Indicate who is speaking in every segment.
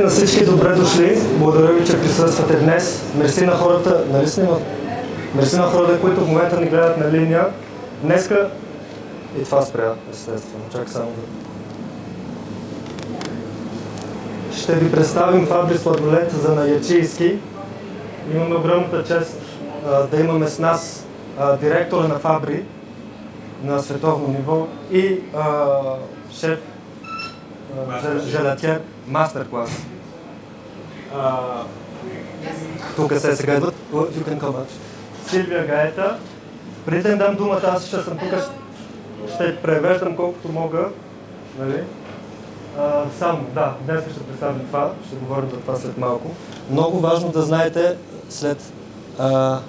Speaker 1: на всички, добре дошли. Благодаря ви, че присъствате днес. Мерси на хората, нали снимат? Мерси на хората, които в момента ни гледат на линия. Днеска и това спря, естествено. Чакай само да... Ще ви представим Фабри Сладолед за наячийски. Имаме огромната чест да имаме с нас директора на Фабри на световно ниво и шеф желатиер мастер-клас. Тук се сега идват. Силвия Гаета. Преди да им дам думата, аз ще съм тук, ще превеждам колкото мога. Нали? Само, да, днес ще представим това, ще говорим за това след малко. Много важно да знаете, след 2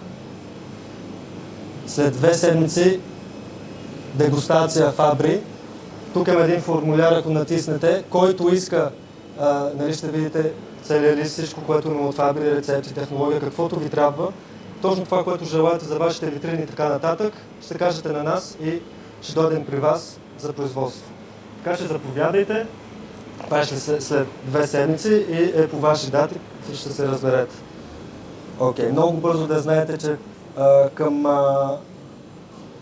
Speaker 1: седмици дегустация Фабри. Тук има един формуляр, ако натиснете, който иска, нали ще видите целият лист, всичко, което има от Фабри, рецепти, технология, каквото ви трябва. Точно това, което желаете за вашите витрини и така нататък, ще кажете на нас и ще дойдем при вас за производство. Така че заповядайте. Това ще след 2 седмици и е по ваши дати, ще се разберете. Окей, много бързо да знаете, че към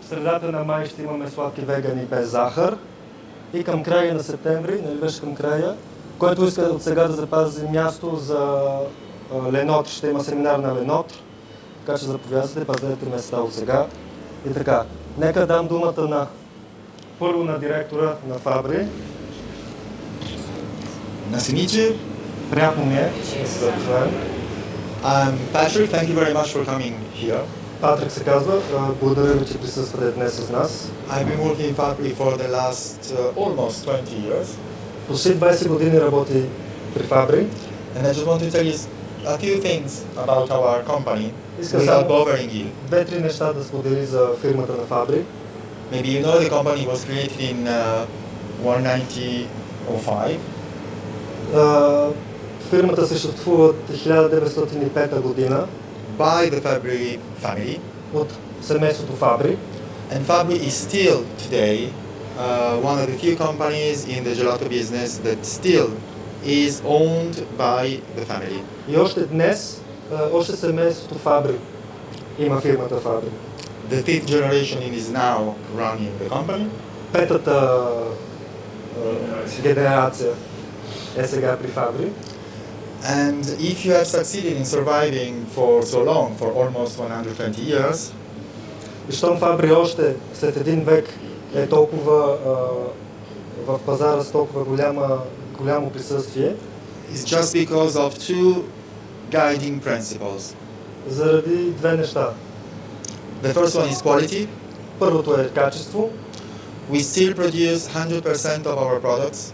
Speaker 1: средата на май ще имаме сладки вегани без захар и към края на септември, нали беше към края, който иска от сега да запази място за ленотри, ще има семинар на ленотри, така че заповядайте, пазете места от сега. И така, нека дам думата първо на директора на Фабри.
Speaker 2: Nice to meet you.
Speaker 1: Приятно ми е да се запознаем.
Speaker 2: I'm Patrick. Thank you very much for coming here.
Speaker 1: Патрик се казва. Благодаря ви, че присъствате днес с нас.
Speaker 2: I've been working in Fabri for the last almost 20 years.
Speaker 1: Почти 20 години работи при Фабри.
Speaker 2: And I just want to tell you a few things about our company
Speaker 1: Искам
Speaker 2: without
Speaker 1: само
Speaker 2: bothering you.
Speaker 1: 2-3 неща да сподели за фирмата на Фабри.
Speaker 2: Maybe you know the company was created in 1905.
Speaker 1: Фирмата съществува от 1905 година
Speaker 2: By the Fabri family.
Speaker 1: от семейството Фабри.
Speaker 2: And Fabri is still today one of the few companies in the gelato business that still is owned by the family.
Speaker 1: И още днес, още семейството Фабри има фирмата Фабри.
Speaker 2: The fifth generation is now running the company.
Speaker 1: Петата генерация е сега при Фабри.
Speaker 2: And if you have succeeded in surviving for so long, for almost 120 years,
Speaker 1: И щом Фабри още след един век е толкова в пазара с толкова голямо присъствие,
Speaker 2: it's just because of two guiding principles.
Speaker 1: заради 2 неща.
Speaker 2: The first one is quality.
Speaker 1: Първото е качество.
Speaker 2: We still produce 100% of our products.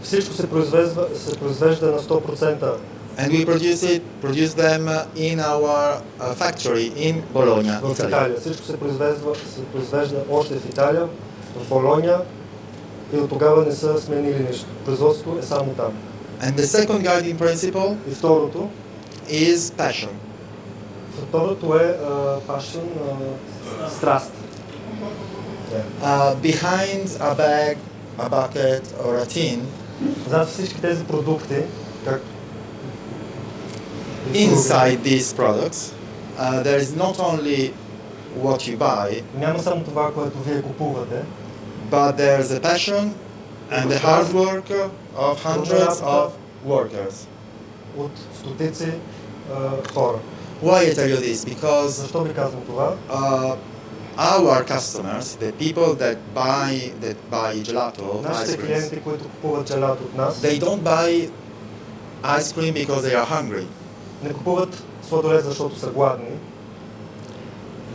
Speaker 1: Всичко се произвежда на 100%.
Speaker 2: And we produce them in our factory in Bologna,
Speaker 1: В
Speaker 2: Italy.
Speaker 1: Италия. Всичко се произвежда още в Италия, в Болоня и от тогава не са сменили нищо. Производството е само там.
Speaker 2: And the second guiding principle
Speaker 1: И второто
Speaker 2: is passion.
Speaker 1: Второто е passion, страст.
Speaker 2: Behind a bag, a bucket or a tin,
Speaker 1: Зад всички тези продукти,
Speaker 2: inside these products, there is not only what you buy,
Speaker 1: няма само това, което вие купувате,
Speaker 2: but there's a passion and the hard work of hundreds of workers.
Speaker 1: от стотици хора.
Speaker 2: Why I tell you this? Because
Speaker 1: Защо ви казвам това?
Speaker 2: our customers, the people that buy gelato,
Speaker 1: Нашите
Speaker 2: ice creams,
Speaker 1: клиенти, които купуват джелато от нас,
Speaker 2: they don't buy ice cream because they are hungry.
Speaker 1: не купуват сладолед, защото са гладни.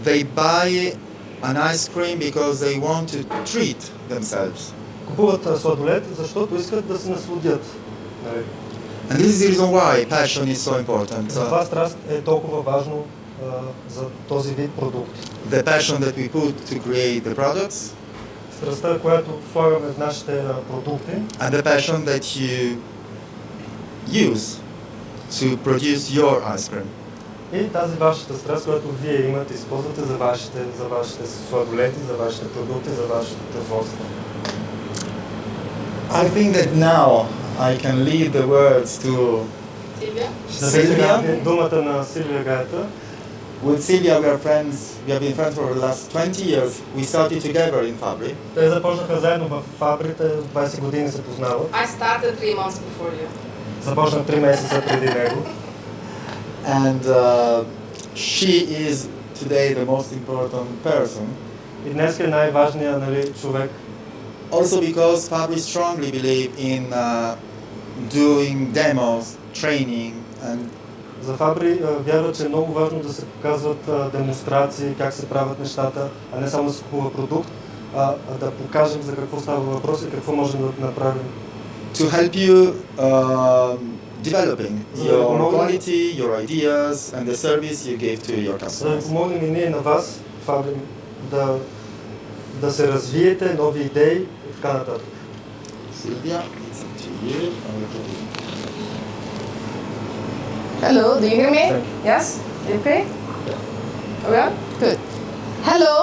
Speaker 2: They buy an ice cream because they want to treat themselves.
Speaker 1: Купуват сладолед, защото искат да се насладят. Нали?
Speaker 2: And this is the reason why passion is so important.
Speaker 1: Затова страст е толкова важно за този вид продукт.
Speaker 2: The passion that we put to create the products,
Speaker 1: Страстта, която слагаме в нашите продукти,
Speaker 2: and the passion that you use to produce your ice cream.
Speaker 1: и тази вашата страст, която вие имате, използвате за вашите сладоледи, за вашите продукти, за вашето производство.
Speaker 2: I think that now I can leave the words to
Speaker 3: Silvia?
Speaker 1: Ще даде сега
Speaker 2: Силвия.
Speaker 1: думата на Силвия Гаета.
Speaker 2: With Sylvia, we are friends. We have been friends for the last 20 years. We started together in Fabri.
Speaker 1: Те започнаха заедно в Фабрите, 20 години се познават.
Speaker 3: I started 3 months before you.
Speaker 1: Започнах 3 месеца преди него.
Speaker 2: And she is today the most important person.
Speaker 1: И днес е най-важният, нали, човек.
Speaker 2: Also because Fabri strongly believe in doing demos, training, and
Speaker 1: За Фабри вярват, че е много важно да се показват демонстрации, как се правят нещата, а не само да се купува продукт, а да покажем за какво става въпрос и какво можем да направим.
Speaker 2: to help you developing your quality, your ideas, and the service you give to your
Speaker 1: За да
Speaker 2: customers.
Speaker 1: помогнем и ние на вас, Фабри, да се развиете, нови идеи и така нататък.
Speaker 2: Sylvia, it's up to you.
Speaker 3: Hello, do you hear me?
Speaker 1: Thank
Speaker 3: Yes? Okay? Okay? Good. Hello,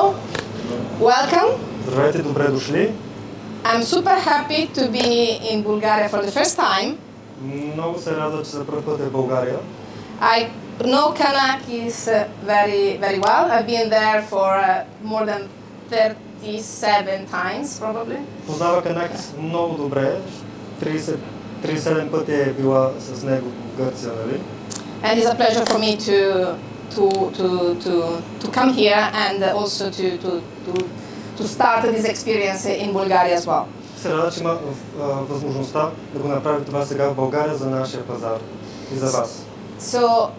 Speaker 3: welcome.
Speaker 1: Здравейте, добре дошли.
Speaker 3: I'm super happy to be in Bulgaria for the first time.
Speaker 1: Много се радва, че за първ път е в България.
Speaker 3: I know Kanakis very, very well. I've been there for more than 37 times, probably.
Speaker 1: Познава Канакис много добре. 37 пъти е била с него в Гърция, нали?
Speaker 3: And it's a pleasure for me to come here and also to start this experience in Bulgaria as well.
Speaker 1: Се радва, че има възможността да го направи това сега в България за нашия пазар и за вас.
Speaker 3: So,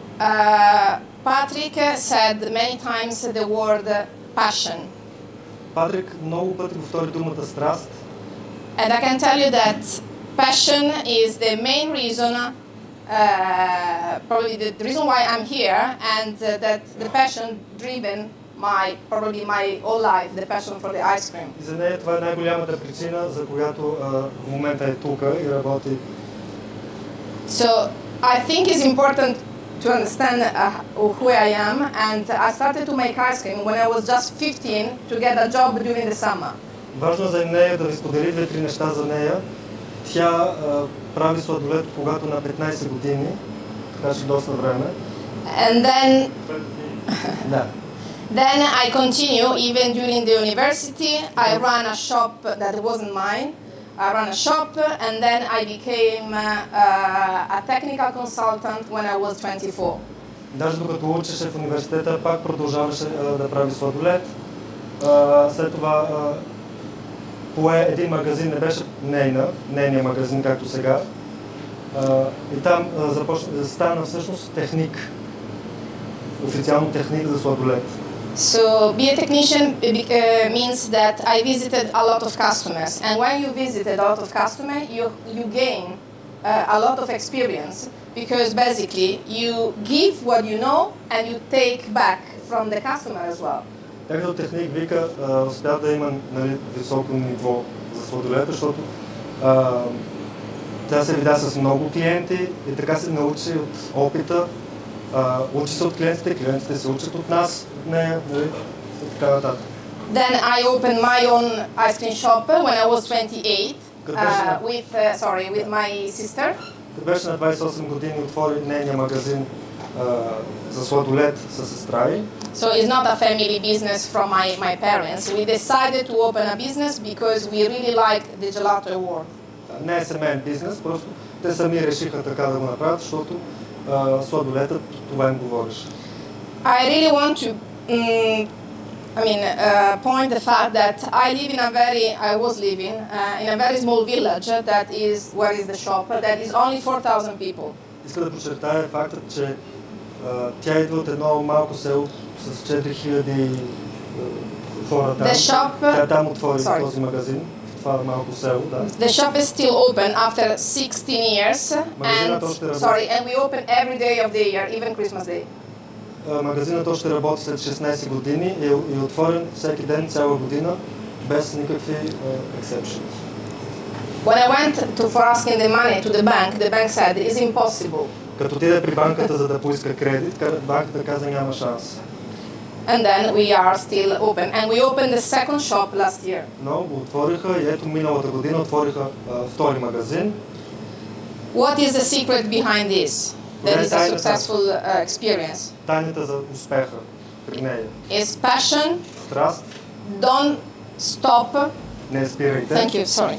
Speaker 3: Patrick said many times the word passion.
Speaker 1: Патрик много пъти повтори думата страст.
Speaker 3: And I can tell you that passion is the main reason, probably the reason why I'm here, and that the passion driven probably my whole life, the passion for the ice cream.
Speaker 1: И за нея това е най-голямата причина, за която в момента е тук и работи.
Speaker 3: So I think it's important to understand who I am, and I started to make ice cream when I was just 15 to get a job during the summer.
Speaker 1: Важно за нея да ви сподели 2-3 неща за нея. Тя прави сладолед, когато на 15 години, така че доста време.
Speaker 3: And then
Speaker 1: Да.
Speaker 3: Then I continue even during the university. I ran a shop that wasn't mine. I ran a shop, and then I became a technical consultant when I was 24.
Speaker 1: Даже докато учеше в университета, пак продължаваше да прави сладолед. След това пое един магазин, не беше нейния магазин, както сега. И там стана всъщност техник. Официално техник за сладолед.
Speaker 3: So be a technician means that I visited a lot of customers, and when you visited a lot of customers, you gain a lot of experience, because basically you give what you know and you take back from the customer as well.
Speaker 1: Тя като техник вика, успя да има, нали, високо ниво за сладолед, защото тя се видя с много клиенти и така се научи от опита. Учи се от клиентите се учат от нас, от нея, нали, и така нататък.
Speaker 3: Then I opened my own ice cream shop when I was 28 with my sister.
Speaker 1: Като беше на 28 години, отвори нейния магазин за сладолед със сестра й.
Speaker 3: So it's not a family business from my parents. We decided to open a business because we really like the gelato world.
Speaker 1: Не е семейен бизнес, просто те сами решиха така да го направят, защото сладолетът това им говореше.
Speaker 3: I really want to point the fact that I was living in a very small village that is where is the shop, that is only 4,000 people.
Speaker 1: Иска да подчертая фактът, че тя идва от едно малко село с 4,000 хора там. Тя там отвори този магазин. Това малко село, да.
Speaker 3: The shop is still open after 16 years, and we open every day of the year, even Christmas Day.
Speaker 1: Магазинът още работи след 16 години и е отворен всеки ден, цяла година, без никакви exceptions.
Speaker 3: When I went for asking the money to the bank said it is impossible.
Speaker 1: Като отиде при банката за да поиска кредит, банката каза няма шанс.
Speaker 3: And then we are still open. And we opened the second shop last year.
Speaker 1: Но го отвориха и ето миналата година отвориха втори магазин.
Speaker 3: What is the secret behind this? That is a successful experience.
Speaker 1: Тайната за успеха при нея.
Speaker 3: Is passion.
Speaker 1: Страст.
Speaker 3: Don't stop.
Speaker 1: Не спирайте.
Speaker 3: Thank you. Sorry.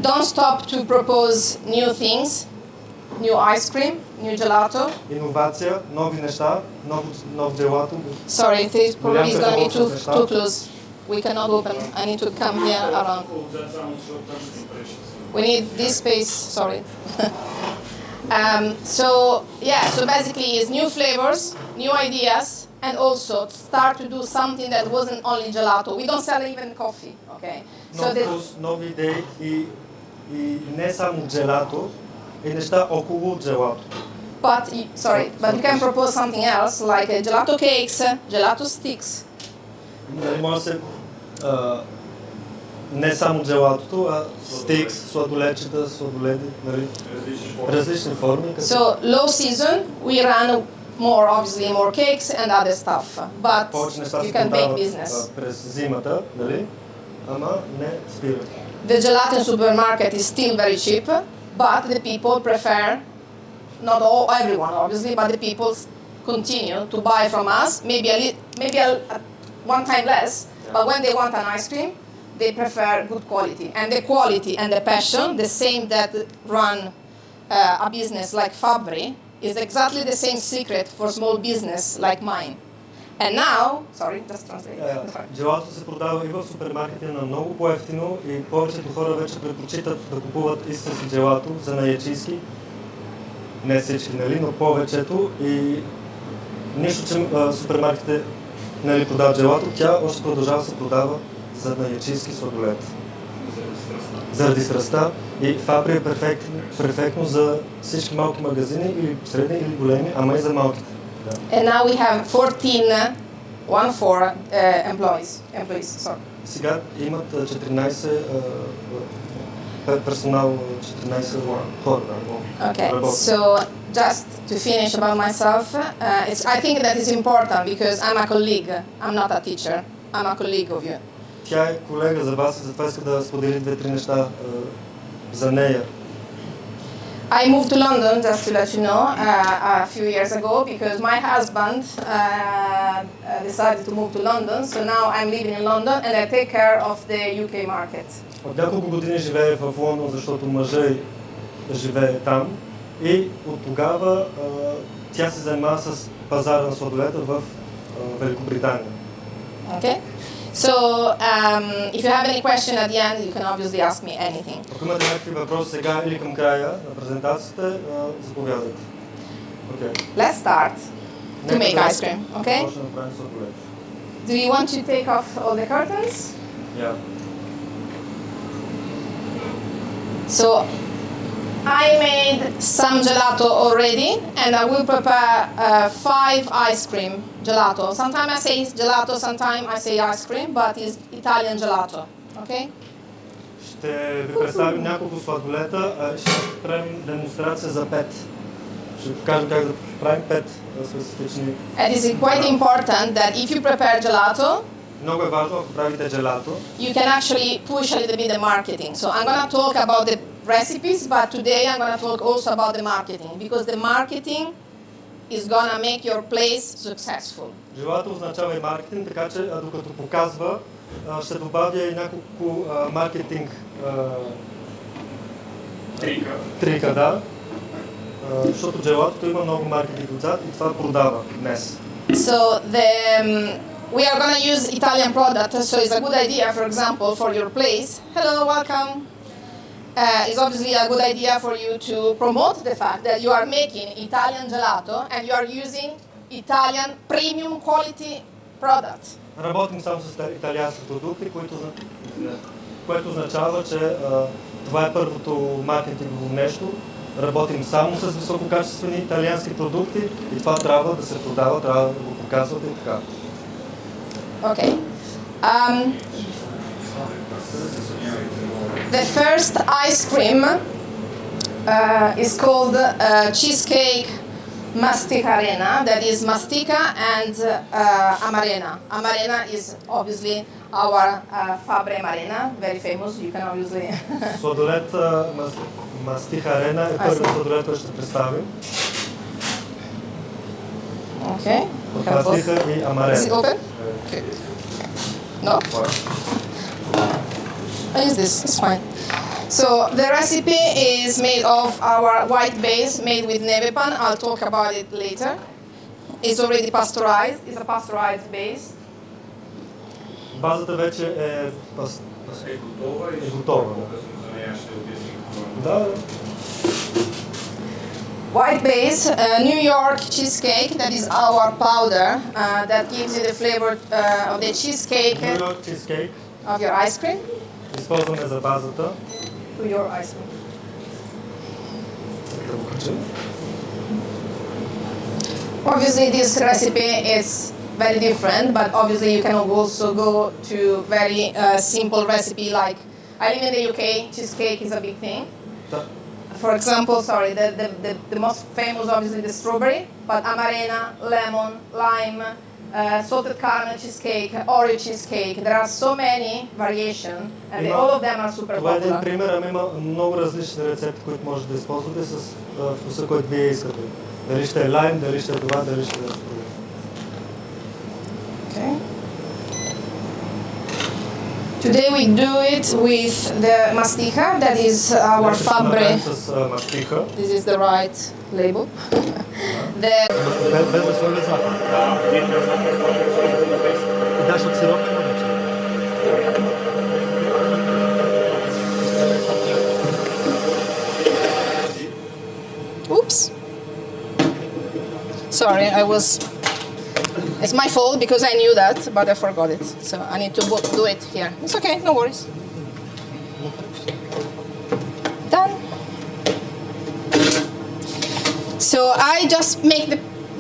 Speaker 3: Don't stop to propose new things, new ice cream, new gelato.
Speaker 1: Иновация, нови неща, нов джелато.
Speaker 3: Sorry, this probably is going to be too close. We cannot open. I need to come here around. We need this space. Sorry. So basically it's new flavors, new ideas, and also start to do something that wasn't only gelato. We don't sell even coffee, okay?
Speaker 1: Нови идеи и не само джелато, и неща около джелато.
Speaker 3: But you can propose something else, like gelato cakes, gelato sticks.
Speaker 1: Нали може да се не само джелатото, а стикс, сладоледчета, сладоледи, нали, различни форми.
Speaker 3: So low season, we run more cakes and other stuff, but you can make business.
Speaker 1: През зимата, нали, ама не спира.
Speaker 3: The gelato in supermarket is still very cheap, but the people prefer, not everyone obviously, but the people continue to buy from us, maybe one time less, but when they want an ice cream, they prefer good quality. And the quality and the passion, the same that run a business like Fabri, is exactly the same secret for small business like mine. And now, just translate.
Speaker 1: Джелато се продава и в супермаркетите на много по-евтино и повечето хора вече предпочитат да купуват истински джелато за наячийски. Не всички, нали, но повечето. И нищо, че супермаркетите, нали, продават джелато, тя още продължава да се продава за наячийски сладолед. Заради страстта. И Фабри е перфектно за всички малки магазини, или средни, или големи, ама и за малките.
Speaker 3: And now we have 14 employees.
Speaker 1: Сега имат 14 персонал, 14 хора.
Speaker 3: Okay, so just to finish about myself, I think that is important because I'm a colleague. I'm not a teacher. I'm a colleague of you.
Speaker 1: Тя е колега за вас и затова иска да сподели 2-3 неща за нея.
Speaker 3: I moved to London, just to let you know, a few years ago because my husband decided to move to London. So now I'm living in London and I take care of the UK market.
Speaker 1: От няколко години живее в Лондон, защото мъжът живее там. И от тогава тя се занимава с пазара на сладоледа в Великобритания.
Speaker 3: Okay. So, if you have any question at the end, you can obviously ask me anything.
Speaker 1: Ако имате някакви въпроси сега или към края на презентацията, заповядайте. Okay.
Speaker 3: Let's start to make ice cream, okay? Do you want to take off all the curtains?
Speaker 1: Yeah.
Speaker 3: So, I made some gelato already, and I will prepare 5 ice cream gelato. Sometimes I say gelato, sometimes I say ice cream, but it's Italian gelato, okay?
Speaker 1: Ще ви представим няколко сладолета, ще правим демонстрация за 5. Ще покажем как да правим 5 специфични.
Speaker 3: It is quite important that if you prepare gelato,
Speaker 1: много е важно, ако правите gelato,
Speaker 3: you can actually push a little bit the marketing. So I'm going to talk about the recipes, but today I'm going to talk also about the marketing because the marketing is going to make your place successful.
Speaker 1: Gelato означава и маркетинг, така че докато показва, ще добавя и няколко маркетинг трика, да. Защото gelato има много маркетинг отзад и това продава днес.
Speaker 3: So we are going to use Italian product, so it's a good idea, for example, for your place. Hello, welcome. It's obviously a good idea for you to promote the fact that you are making Italian gelato and you are using Italian premium quality products.
Speaker 1: Работим само с италиански продукти, което означава, че това е първото маркетингово нещо. Работим само с висококачествени италиански продукти и това трябва да се продава, трябва да го показвате и така.
Speaker 3: Okay. The first ice cream is called cheesecake masticarena, that is mastica and amarena. Amarena is obviously our Fabre Amarena, very famous. You can obviously.
Speaker 1: Сладолед мастихарена е първият сладолед, който ще представим.
Speaker 3: Okay.
Speaker 1: От мастиха и амарена.
Speaker 3: Is it open? Okay. No? Is this? It's fine. So the recipe is made of our white base made with nevepan. I'll talk about it later. It's already pasteurized. It's a pasteurized base.
Speaker 1: Базата вече е готова. Да.
Speaker 3: White base, New York cheesecake, that is our powder that gives you the flavor of the cheesecake.
Speaker 1: New York cheesecake.
Speaker 3: Of your ice cream.
Speaker 1: Използваме за базата.
Speaker 3: To your ice cream. Obviously, this recipe is very different, but obviously you can also go to very simple recipe like I live in the UK. Cheesecake is a big thing. For example, sorry, the most famous obviously the strawberry, but amarena, lemon, lime, salted caramel cheesecake, Oreo cheesecake. There are so many variations, and all of them are super
Speaker 1: Това е един
Speaker 3: popular.
Speaker 1: пример, ами има много различни рецепти, които може да използвате с вкуса, който вие искате. Дали ще е лайм, дали ще е това, дали ще е нещо друго.
Speaker 3: Okay. Today we do it with the mastica, that is our Fabre. This is the right label.
Speaker 1: Без да сложи захар. И даш от сиропа има вече.
Speaker 3: Oops. Sorry, it's my fault because I knew that, but I forgot it. So I need to do it here. It's okay, no worries. Done. So I just make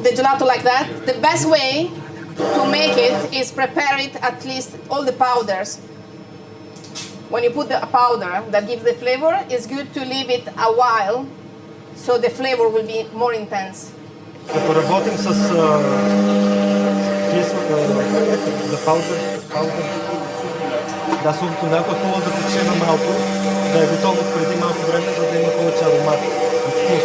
Speaker 3: the gelato like that. The best way to make it is prepare it at least all the powders. When you put the powder that gives the flavor, it's good to leave it a while so the flavor will be more intense.
Speaker 1: Като работим с the powder, да, сухото мляко е хубаво да почива малко, да е готово преди малко време, за да има повече аромат и вкус.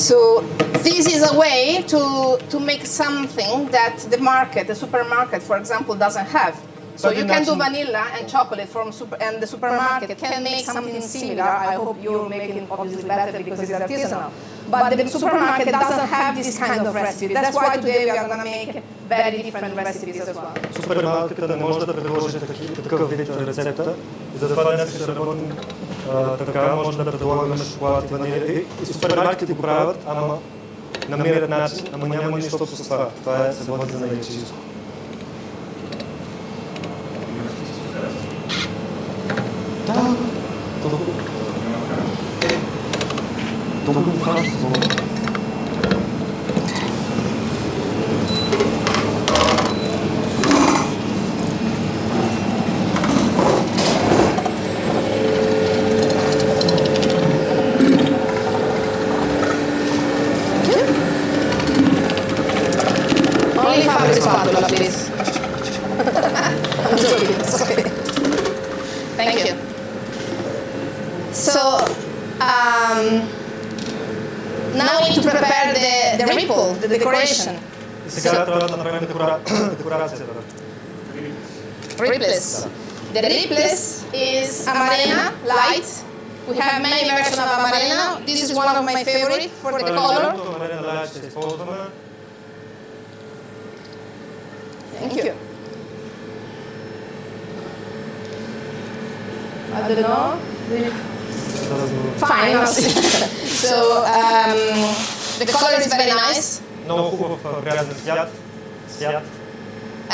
Speaker 3: So this is a way to make something that the market, the supermarket, for example, doesn't have. So you can do vanilla and chocolate and the supermarket can make something similar. I hope you're making obviously better because it's artisanal. But the supermarket doesn't have this kind of recipe. That's why today we are going to make very different recipes as well.
Speaker 1: Супермаркетът не може да предложи такъв вид рецепта. И затова днес ще работим така, може да предлагаме шоколад и ванилия. И супермаркетите го правят, ама намират начин, ама няма нищо общо с това. Това се води за наечиско. Да, толкова хорошо.
Speaker 3: Spatula, please. I'm joking, sorry. Thank you. So, now we need to prepare the ripple, the decoration.
Speaker 1: Сега трябва да направим декорацията.
Speaker 3: Ripples. The ripples is amarena, light. We have many versions of amarena. This is one of my favorites for the color. Thank you. I don't know. Fine.
Speaker 1: So
Speaker 3: the color is very nice.
Speaker 1: Много хубав грязен цвят. цвят.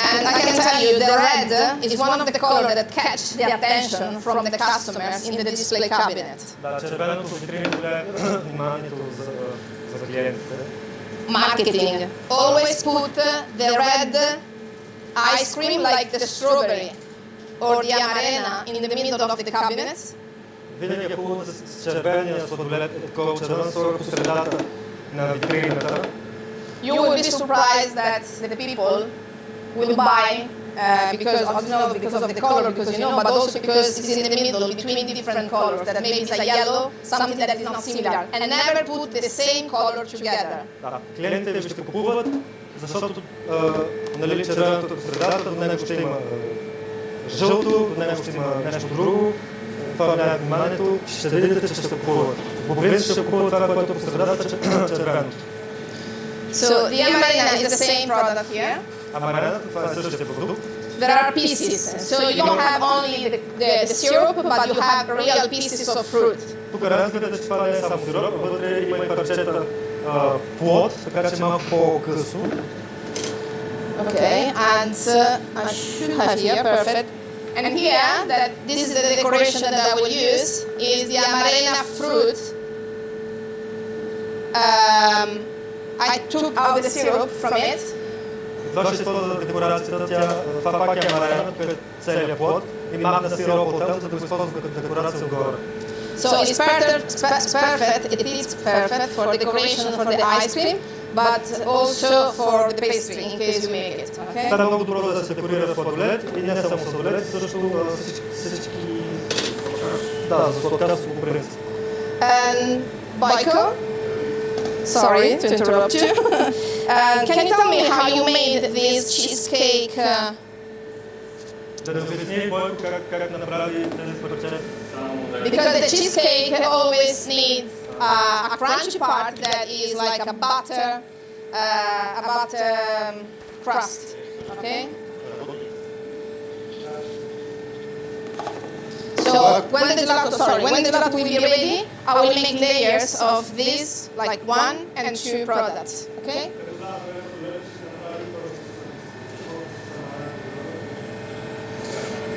Speaker 3: And I can tell you, the red is one of the colors that catch the attention from the customers in the display cabinet.
Speaker 1: Да, червеното в витрините влияе вниманието за клиентите.
Speaker 3: Marketing. Always put the red ice cream like the strawberry or the amarena in the middle of the cabinet.
Speaker 1: Винаги е хубаво с червения сладолед, такова червен сорок по средата на витрината.
Speaker 3: You will be surprised that the people will buy because of the color, but also because it's in the middle between different colors. That maybe it's a yellow, something that is not similar, and never put the same color together.
Speaker 1: Да, клиентите ви ще купуват, защото нали, червеното по средата, до него ще има жълто, до него ще има нещо друго. Това влияе вниманието, ще видите, че ще купуват. По принцип ще купуват това, което по средата, червеното.
Speaker 3: So the amarena is the same product here.
Speaker 1: Амарената, това е същия продукт.
Speaker 3: There are pieces, so you don't have only the syrup, but you have real pieces of fruit.
Speaker 1: Тук разликата е, че това не е само сироп, вътре има и парчета плод, така че малко по-късно.
Speaker 3: Okay, and I should have here, perfect. And here, this is the decoration that I will use, is the amarena fruit. I took out the syrup from it.
Speaker 1: Това ще използва за декорацията, това пак е амарена, тук е целият плод и махна сиропа от там, за да го използва като декорация отгоре.
Speaker 3: So it's perfect, it is perfect for decoration for the ice cream, but also for the pastry in case you make it. Okay?
Speaker 1: Това е много добро да се декорира сладолед и не само сладолед, също всички за сладкарство по принцип.
Speaker 3: And Baiko, sorry to interrupt you. Can you tell me how you made this cheesecake?
Speaker 1: Да обясни Бойко как направи тези парчета.
Speaker 3: Because the cheesecake always needs a crunchy part that is like a butter crust. Okay. So when the gelato will be ready, I will make layers of this, like 1 and 2 products. Okay.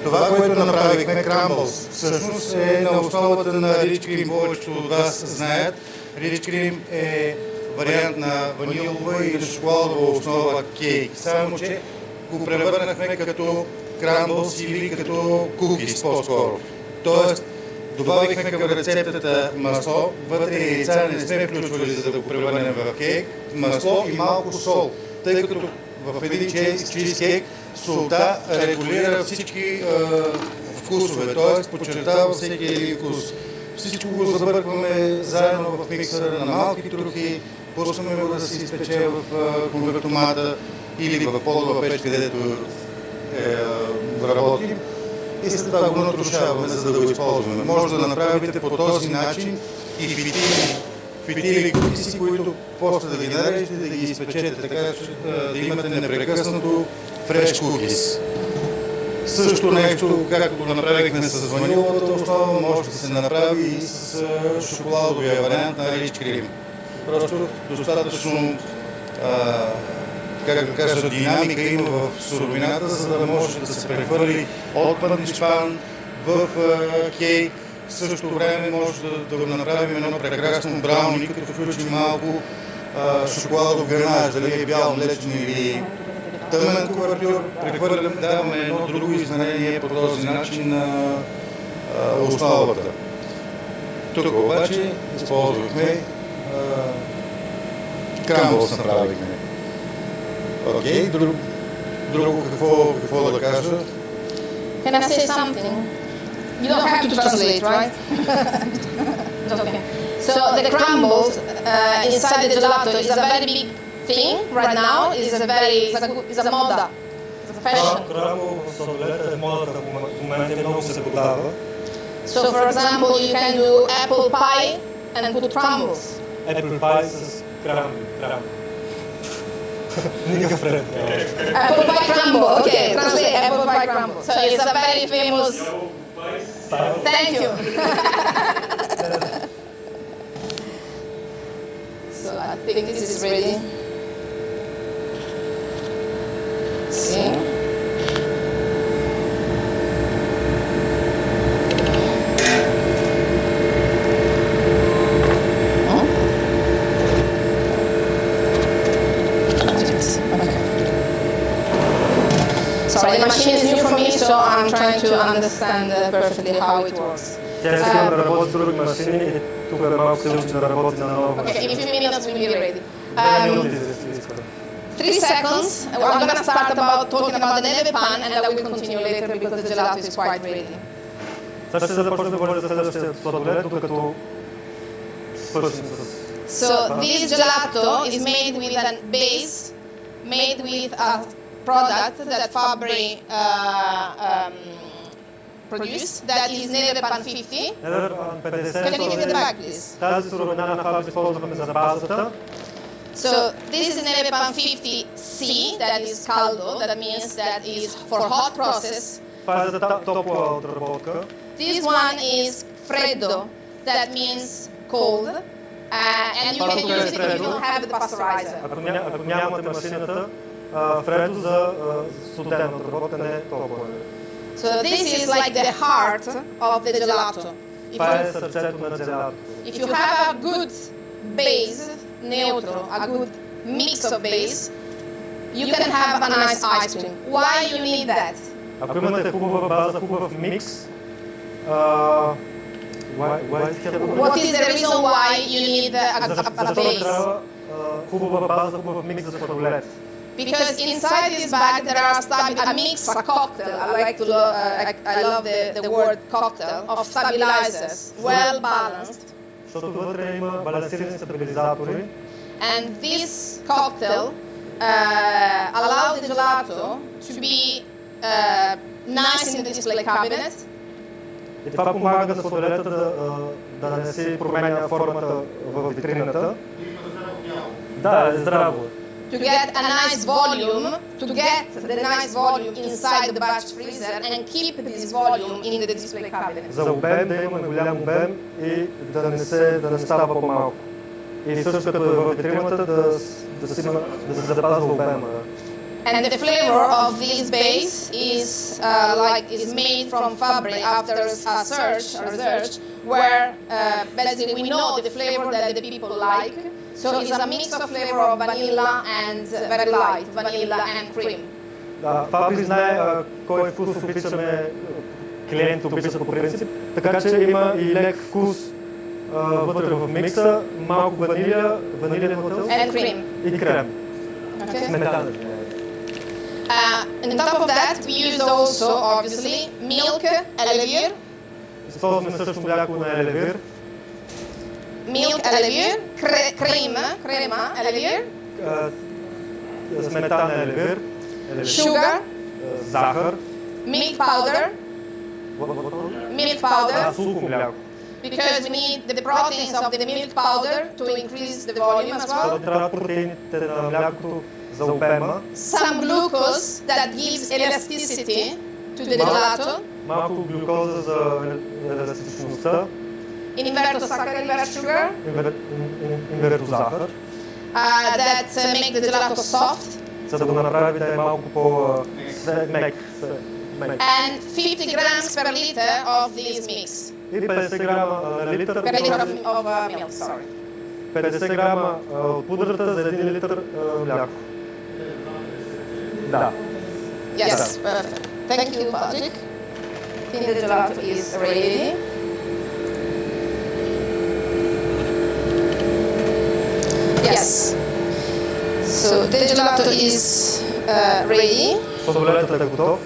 Speaker 4: Това, което направихме, крамбълс, всъщност е на основата на рич крим. Повечето от вас знаят. Рич крим е вариант на ванилова или шоколадова основа кейк. Само, че го превърнахме като крамбълс или като кукис по-скоро. Тоест, добавихме към рецептата масло, вътре яйца не сме включвали, за да го превърнем в кейк, масло и малко сол, тъй като в един чизкейк солта регулира всички вкусове, т.е. подчертава всеки един вкус. Всичко го забъркваме заедно в миксера на малки трохи, пускаме го да се изпече в конвертомата или в подова печ, където работим. И след това го натрушаваме, за да го използваме. Може да направите по този начин и фитили кукиси, които после да ги нарежете, да ги изпечете, така че да имате непрекъснато фреш кукис. Също нещо, както го направихме с ваниловата основа, може да се направи и с шоколадовия вариант на рич крим. Просто достатъчно как да кажа, динамика има в суровината, за да може да се прехвърли от панишпан в кейк. В същото време може да го направим едно прекрасно брауни, като включим малко шоколадов ганаж, дали е бял, млечен или тъмен кувартюр. Даваме едно друго изменение по този начин на основата. Тук обаче използвахме крамбълс направихме. Окей, друго какво да кажа?
Speaker 3: Can I say something? You don't have to translate, right? Okay. So the crumbles inside the gelato is a very big thing right now. It's a moda. It's a fashion. So for example, you can do apple pie and put crumbles.
Speaker 1: Apple pie с crumble.
Speaker 3: Apple pie crumble. Okay, translate apple pie crumble. So it's a very famous. Thank you. So I think this is ready. understand perfectly how it works.
Speaker 1: Тя иска да работи с други машини и тук е малко се учи да работи на нова
Speaker 3: Okay,
Speaker 1: машина.
Speaker 3: in a few minutes we'll be ready.
Speaker 1: 2 минути иска.
Speaker 3: 3 seconds. I'm going to start talking about the neve pan, and I will continue later because the gelato is quite ready.
Speaker 1: Сега ще започна да говоря за следващия сладолед, докато свършим с...
Speaker 3: So this gelato is made with a base, made with a product that Fabri produced, that is neve pan 50. Can you give it the back, please?
Speaker 1: Тази суровина на Фабри използваме за базата.
Speaker 3: So this is neve pan 50C, that is caldo, that means that is for hot process.
Speaker 1: Това е за топла отработка.
Speaker 3: This one is freddo, that means cold, and you can use it if you don't have the pasteurizer.
Speaker 1: Ако нямате машината, Фредо за студена отработка не е топла.
Speaker 3: So this is like the heart of the gelato.
Speaker 1: Това е сърцето на джелато.
Speaker 3: If you have a good base, neutral, a good mix of base, you can have a nice ice cream. Why you need that?
Speaker 1: Ако имате хубава база, хубав микс,
Speaker 3: What is the reason why you need a
Speaker 1: защо
Speaker 3: base?
Speaker 1: трябва хубава база, хубав микс за сладолед?
Speaker 3: Because inside this bag there are a mix, a cocktail. I love the word cocktail of stabilizers, well balanced.
Speaker 1: Защото вътре има балансирани стабилизатори.
Speaker 3: And this cocktail allows the gelato to be nice in the display cabinet.
Speaker 1: И това помага на сладолета да не си променя формата в витрината. Да, е здраво.
Speaker 3: To get a nice volume, inside the batch freezer and keep this volume in the display cabinet.
Speaker 1: За обем да имаме голям обем и да не става по-малко. И също като е в витрината да се запазва обема.
Speaker 3: And the flavor of this base is made from Fabri after a research where basically we know the flavor that the people like. So it's a mix of flavor of vanilla and very light, vanilla and cream.
Speaker 1: Да, Фабри знае кой вкус обичаме, клиентите обичат по принцип, така че има и лек вкус вътре в микса, малко ванилия и крем.
Speaker 3: Okay.
Speaker 1: Сметана.
Speaker 3: On top of that, we use also, obviously, milk, elevir.
Speaker 1: Използваме също мляко на елевир.
Speaker 3: Milk, elevir, crema, elevir.
Speaker 1: Сметана елевир.
Speaker 3: Sugar.
Speaker 1: Захар.
Speaker 3: Milk powder. Milk powder.
Speaker 1: Сухо мляко.
Speaker 3: Because we need the proteins of the milk powder to increase the volume as well.
Speaker 1: Трябва протеините на млякото за обема.
Speaker 3: Some glucose that gives elasticity to the gelato.
Speaker 1: Малко глюкоза за еластичността.
Speaker 3: Invertosaccharin, invert sugar.
Speaker 1: Инвертозахар.
Speaker 3: That make the gelato soft.
Speaker 1: За да го направи да е малко по-мек.
Speaker 3: And 50 grams per liter of this mix.
Speaker 1: И 50 грама на литър.
Speaker 3: Per liter of milk, sorry.
Speaker 1: 50 грама от пудрата за 1 литър мляко. Да.
Speaker 3: Yes, perfect. Thank you, Patrick. I think the gelato is ready. Yes. So the gelato is ready.
Speaker 1: Сладоледът е готов.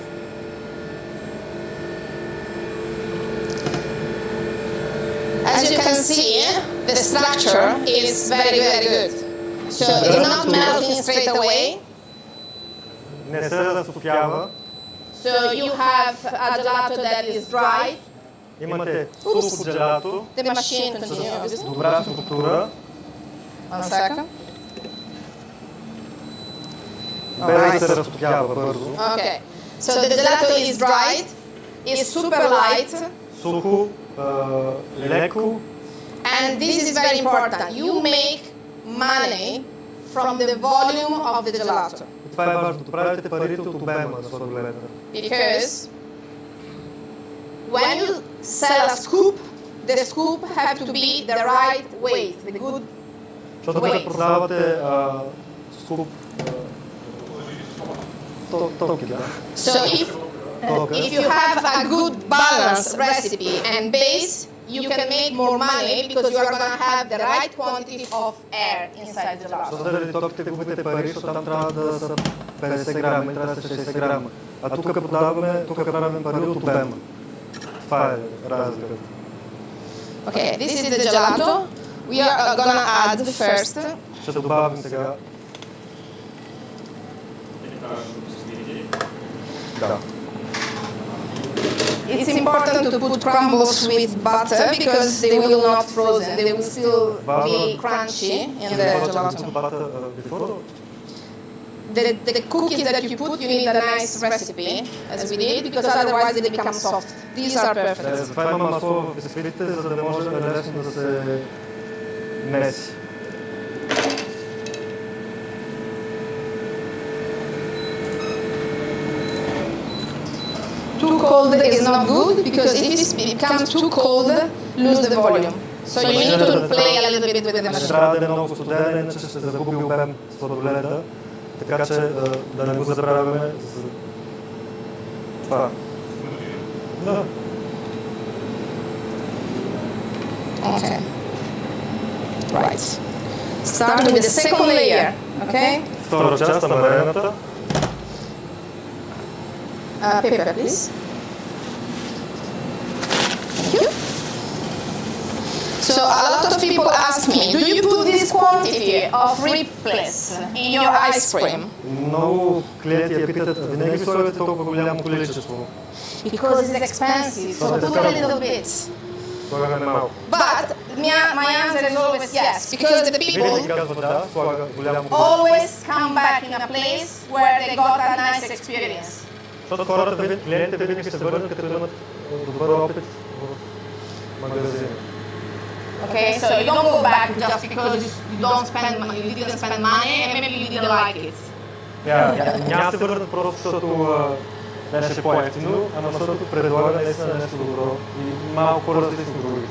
Speaker 3: As you can see, the structure is very, very good. So it's not melting straight away.
Speaker 1: Не се разтопява.
Speaker 3: So you have a gelato that is dry.
Speaker 1: Имате сухо джелато
Speaker 3: The machine continues.
Speaker 1: с добра структура,
Speaker 3: One second.
Speaker 1: без да се разтопява бързо.
Speaker 3: Okay. So the gelato is dried, is super light,
Speaker 1: Сухо, леко.
Speaker 3: and this is very important. You make money from the volume of the gelato.
Speaker 1: И това е важното. Правите парите от обема на сладоледа.
Speaker 3: Because when you sell a scoop, the scoop have to be the right weight, the good
Speaker 1: Защото като продавате скуп... Топки, да.
Speaker 3: So
Speaker 1: тока.
Speaker 3: If you have a good balanced recipe and base, you can make more money because you are going to have the right quantity of air inside the
Speaker 1: Защото
Speaker 3: gelato.
Speaker 1: заради токите губите пари, защото там трябва да са 50 грама и трябва да са 60 грама. А тук продаваме, тук правим пари от обема. Това е разликата.
Speaker 3: Okay, this is the gelato. We are going to add first.
Speaker 1: Ще добавим сега. Да.
Speaker 3: It's important to put crumbles with butter because they will not frozen. They will still be crunchy in the gelato. The cookies that you put, you need a nice recipe, as we did, because otherwise they become soft. These are perfect.
Speaker 1: Затова има масло в бисквитите, за да може лесно да се меси.
Speaker 3: Too cold is not good because if it becomes too cold, lose the volume. So you need to play a little bit with the machine.
Speaker 1: Трябва да е много студена, иначе ще загуби обем сладоледа, така че да не го забравяме за това. Да.
Speaker 3: Okay. Right. Start with the second layer, okay?
Speaker 1: Втора част на варената.
Speaker 3: Paper, please. Thank you. So a lot of people ask me, do you put this quantity of ripples in your ice cream?
Speaker 1: Много клиенти я питат, винаги слагате толкова голямо количество?
Speaker 3: Because it's expensive, so put a little bit.
Speaker 1: Слагаме малко.
Speaker 3: But my answer is always yes, because the people
Speaker 1: Винаги казват да, слага голямо количество.
Speaker 3: always come back in a place where they got a nice experience.
Speaker 1: Защото хората, клиентите винаги ще се върнат, като имат добър опит в магазина.
Speaker 3: Okay, so you don't go back just because you didn't spend money and maybe you didn't like it.
Speaker 1: Няма се върнат просто защото беше по-ефтино, ама защото предлага наистина нещо добро и малко различно от другите.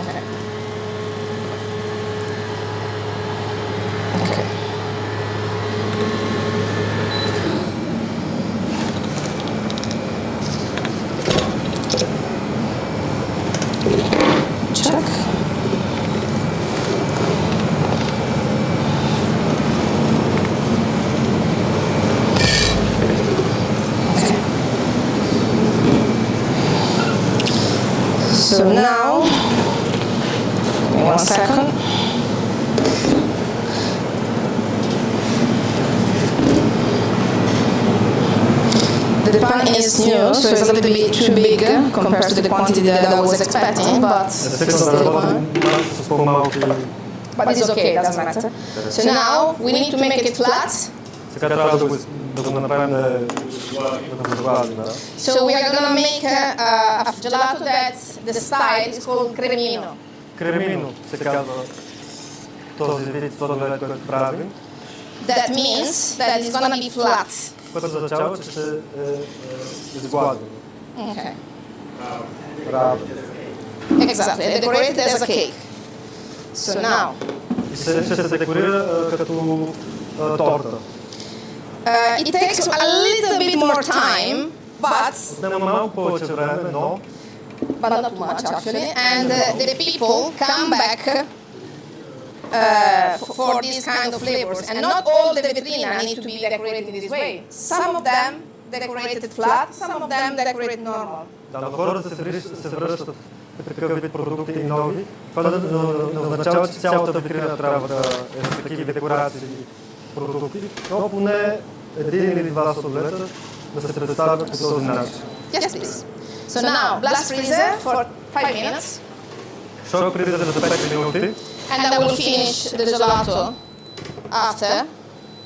Speaker 3: Okay. Check. So now, give me 1 second. The pan is new, so it's a little bit too big compared to the quantity that I was expecting, but it's okay, it doesn't matter. So now we need to make it flat.
Speaker 1: Сега трябва да го направим да го загладим.
Speaker 3: So we are going to make a gelato that the style is called cremino.
Speaker 1: Кремино се казва този вид сладолед, който правим.
Speaker 3: That means that it's going to be flat.
Speaker 1: Което означава, че ще изгладим.
Speaker 3: Okay.
Speaker 1: Равно.
Speaker 3: Exactly, decorated as a cake. So now,
Speaker 1: И ще се декорира като торта.
Speaker 3: it takes a little bit more time, but
Speaker 1: Отнема малко повече време, но
Speaker 3: not too much actually, and the people come back for these kind of flavors. And not all the vetrina need to be decorated this way. Some of them decorated flat, some of them decorated normal.
Speaker 1: да, но хората се връщат такъв вид продукти и нови. Това не означава, че цялата витрина трябва да е с такива декорации и продукти, но поне един или два сладоледа да се представят по този начин.
Speaker 3: Yes, please. So now, blast freezer for 5 minutes,
Speaker 1: Шок фризер за 5 минути
Speaker 3: and I will finish the gelato after.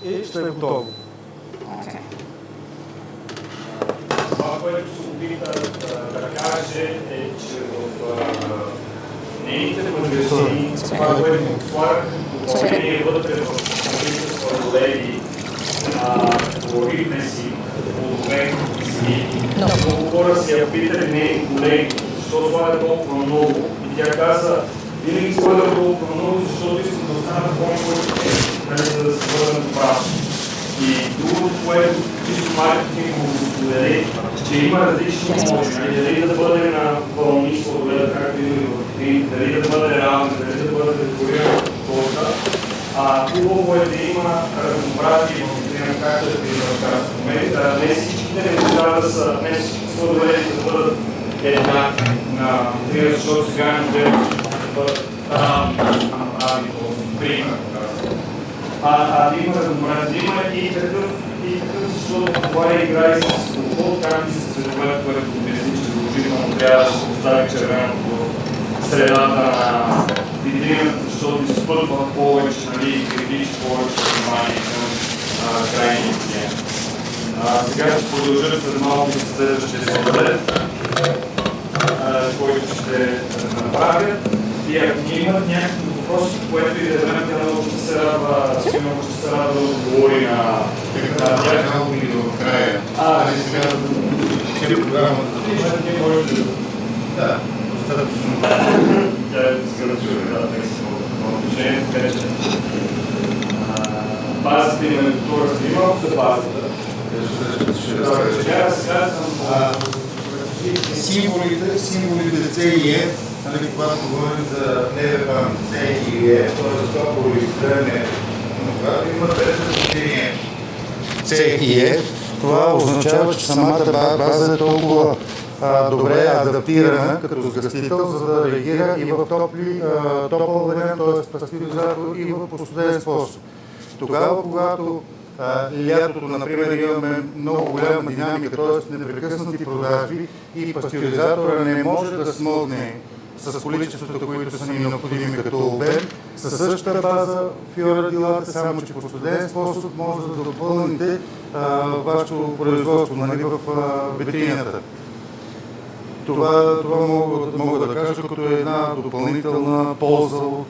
Speaker 1: и ще е готово.
Speaker 3: Okay.
Speaker 5: Това, което се опита да каже е, че в нейните магазини, това, което слагат допълнение вътре в самите сладоледи, колоритни си, плодове си, много хора си я питали, не големи, защо слага толкова много. И тя каза, винаги слага толкова много, защото искам да остана по-малко, за да се върнат обратно. И другото, което чисто маркетингово сподели, че има различни мощности, дали да бъде на вълни сладолед, както и в витрини, дали да бъде равен, дали да бъде декориран торта. Хубаво е да има разнообразие в витрина, както е при кастомерите. Не всичките неща да са, не всичките сладоледи да бъдат еднакви на витрина, защото сега не бъдат равни направи по пример. Да има разнообразие, има и такъв, защото това играе с футбол, както и с цветовете, което обясни, че задължително трябва да се постави червеното в средата на витрината, защото изпътва повече, нали, и привлича повече внимание към крайния клиент. Сега ще продължа след малко с следващия сладолед, който ще направя. И ако ни имат някакви въпроси, което и да време, тя много ще се радва да отговори на тях.
Speaker 4: Малко ми до края. Сега ще програмата да достатъчно.
Speaker 5: Тя е скърчува, на отношение, така че базата и на култура са малко за базата.
Speaker 4: Символите С и Е, когато говорим за НВП, С и Е, т.е. топово изграждане, но когато има двете значения С и Е, това означава, че самата база е толкова добре адаптирана като сгъстител, за да реагира и в топъл вариант, т.е. пастеризатор, и в постуден способ. Тогава, когато лятото, например, имаме много голяма динамика, т.е. непрекъснати продажби и пастеризатора не може да смогне с количеството, които са ни необходими като обем, със същата база фиорадилата, само че по студен способ може да допълните вашето производство, нали, в витрината. Това мога да кажа като една допълнителна полза от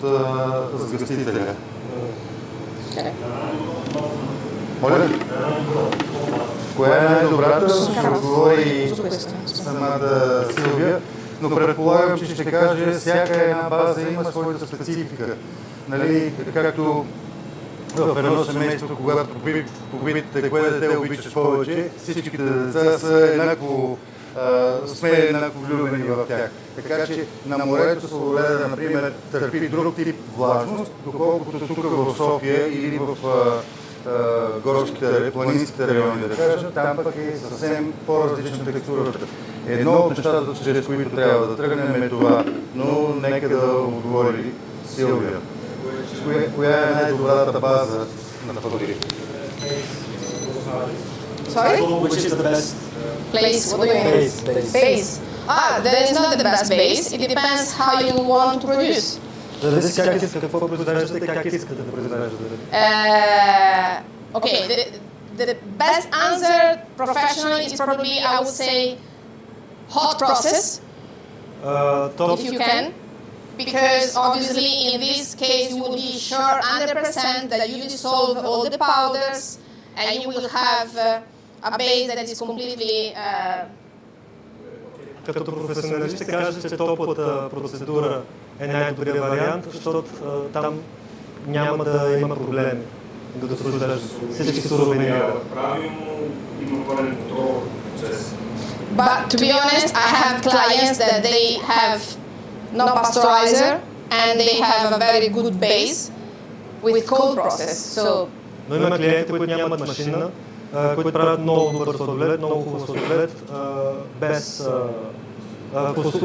Speaker 4: сгъстителя. Моля? Коя е най-добрата? Ще отговори самата Силвия, но предполагам, че ще каже, всяка една база има своята специфика. Нали, както в едно семейство, когато попитате кое дете обичаш повече, всичките деца са еднакво сме еднакво влюбени в тях. Така че на морето Сладоледа, например, търпи друг тип влажност, доколкото тук в София или в горските, планинските райони, да кажа, там пък е съвсем по-различна текстурата. Едно от нещата, чрез които трябва да тръгнем е това, но нека да отговори Силвия. Коя е най-добрата база на Фабри?
Speaker 3: Sorry?
Speaker 1: Which is the best?
Speaker 3: Place, what do you mean? Base. There is not the best base. It depends how you want to produce.
Speaker 1: Зависи как искате, какво произвеждате, как искате да произвеждате.
Speaker 3: Okay, the best answer professionally is probably, I would say, hot process, if you can. Because obviously in this case you will be sure 100% that you dissolve all the powders and you will have a base that is completely...
Speaker 1: Като професионалист ще кажа, че топлата процедура е най-добрият вариант, защото там няма да има проблеми да произвеждаш всички суровини.
Speaker 5: Правилно има пълен контрол процес.
Speaker 3: But to be honest, I have clients that they have no pasteurizer and they have a very good base with cold process. So,
Speaker 1: но има клиенти, които нямат машина, които правят много добър сладолед, много хубав сладолед, без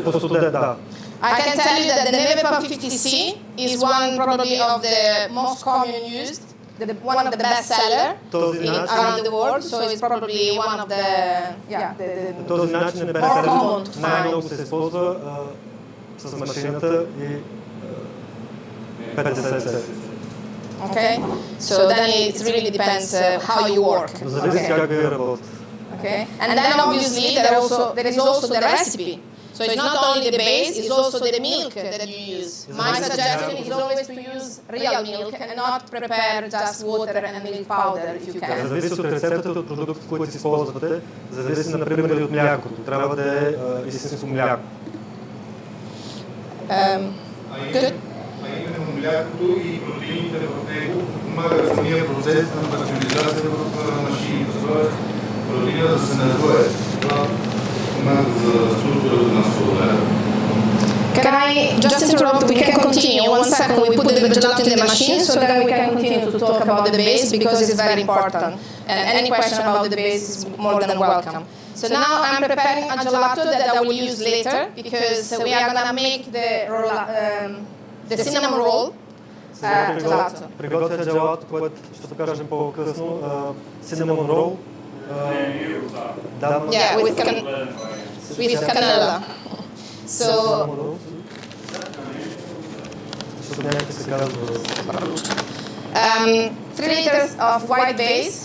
Speaker 1: постуден, да.
Speaker 3: I can tell you that the Nevepa 50C is one probably of the most common used, one of the best seller around the world. So it's probably one of the
Speaker 1: този начин е бестселер, най-много се използва с машината и 50.
Speaker 3: Okay, so then it really depends how you work.
Speaker 1: Зависи как ви работите.
Speaker 3: Okay, and then obviously there is also the recipe. So it's not only the base, it's also the milk that you use. My suggestion is always to use real milk and not prepare just water and milk powder if you can.
Speaker 1: Зависи от рецептата, от продуктите, които си използвате. Зависи, например, и от млякото. Трябва да е истинско мляко.
Speaker 3: Good.
Speaker 4: млякото и протеините в него помагат самия процес на пастеризация в машините. Тоест, протеина да се надлее. Това помага за структурата на сладоледа.
Speaker 3: Can I just interrupt? We can continue. 1 second, we put the gelato in the machine so that we can continue to talk about the base because it's very important. And any question about the base is more than welcome. So now I'm preparing a gelato that I will use later because we are going to make the cinnamon roll gelato.
Speaker 1: Приготвя джелато, което ще покажем по-късно. Cinnamon roll.
Speaker 3: Yeah, with canela. So, 3 liters of white base.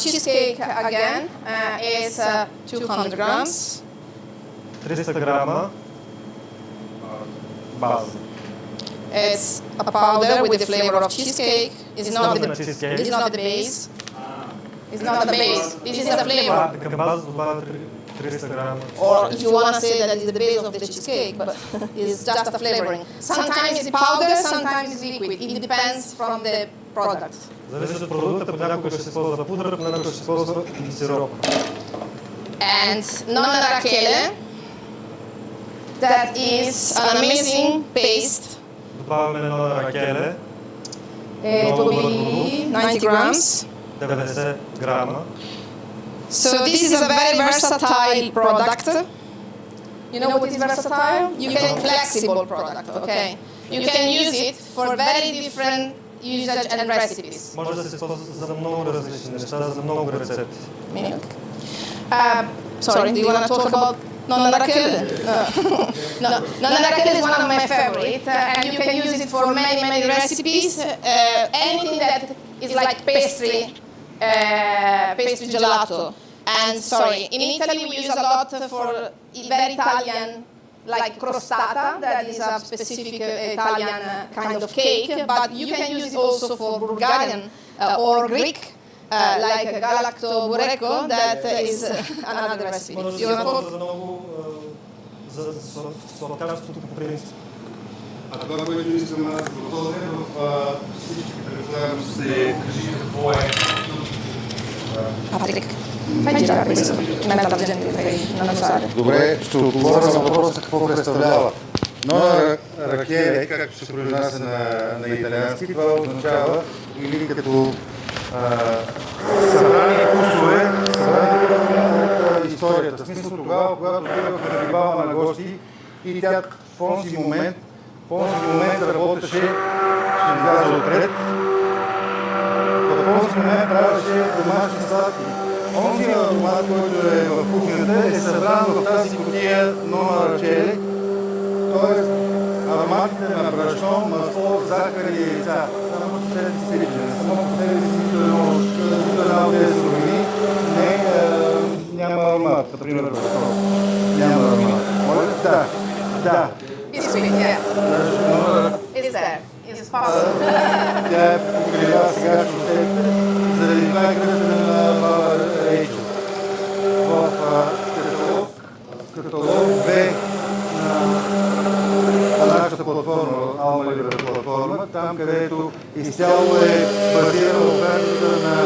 Speaker 3: Cheesecake again is 200 grams.
Speaker 1: 300 грама база.
Speaker 3: It's a powder with the flavor of cheesecake. It's not the base. It's not the base. This is the flavor.
Speaker 1: Към база добавя 300 грама.
Speaker 3: Or if you want to say that it's the base of the cheesecake, but it's just a flavoring. Sometimes it's powder, sometimes it's liquid. It depends from the product.
Speaker 1: Зависи от продукта, понякога ще се използва пудра, понякога ще се използва сироп.
Speaker 3: And nonna rachele, that is an amazing paste.
Speaker 1: Добавяме нonna rachele.
Speaker 3: It will be 90 grams.
Speaker 1: 90 грама.
Speaker 3: So this is a very versatile product. You know what is versatile? You can flexible product, okay? You can use it for very different usage and recipes.
Speaker 1: Може да се използва за много различни неща, за много рецепти.
Speaker 3: Sorry, do you want to talk about nonna rachele? No. Nonna rachele is one of my favorite, and you can use it for many recipes. Anything that is like pastry gelato. And sorry, in Italy we use a lot for very Italian, like crostata, that is a specific Italian kind of cake, but you can use it also for Bulgarian or Greek, like galacto bureko, that is another recipe.
Speaker 1: Може да се използва за много, за сладкарството по принцип.
Speaker 4: А това, което искам да продължа в всички предполагам се кажи какво е.
Speaker 3: Patrick, fai girare questo, in mezzo alla gente che non lo sa.
Speaker 4: Добре, ще отговоря на въпроса какво представлява. Нonna rachele, както се произнася на италиански, това означава или като събрани вкусове от историята. В смисъл тогава, когато отивахме на рибална на гости и тя в онзи момент работеше, ще изляза отред, в онзи момент правеше домашни сладки. Онзи аромат, който е в кухнята, е събран в тази кутия нonna rachele, т.е. ароматите на брашно, масло, захар и яйца. Само че те си стилични. Само по себе си нито една от тези суровини няма аромат, например брашно. Няма аромат. Може ли? Да.
Speaker 3: It's sweet, yeah. It's there. It's possible.
Speaker 4: Тя е погрева сега шосетите, заради това е кръстена на баба Рейчел. В каталог 2 на нашата платформа, Alma платформа, там където изцяло е базирана офертата на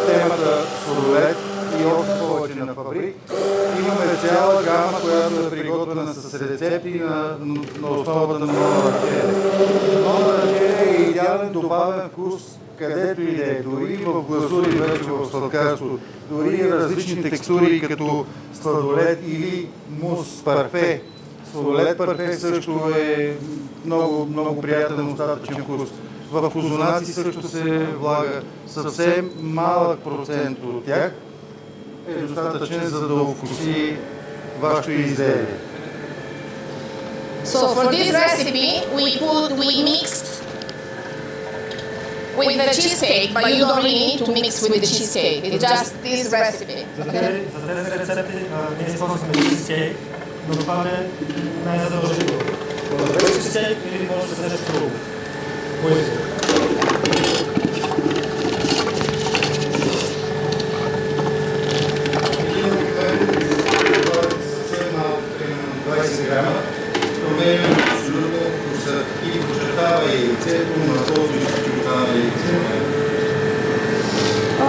Speaker 4: темата Сладолед и още повече на Фабри. Имаме цяла гама, която е приготвена с рецепти на основата на nonna rachele. Nonna rachele е идеален добавен вкус където и да е, дори в глазури, вече в сладкарство, дори различни текстури като сладолед или мус, парфе. Сладолед парфе също е много приятен остатъчен вкус. В озонаци също се влага съвсем малък процент от тях. Е достатъчен, за да овкуси вашето изделие.
Speaker 3: So for this recipe, we mixed with the cheesecake, but you don't really need to mix with the cheesecake. It's just this recipe.
Speaker 1: За тези рецепти ние използваме чизкейк, но това не е задължително. Може да е чизкейк или може да се нещо друго. Кое иска? Съвсем малко, примерно 20 грама, променяме абсолютно вкуса или прочертаваме
Speaker 4: остава яйцето, месото ще остава яйце.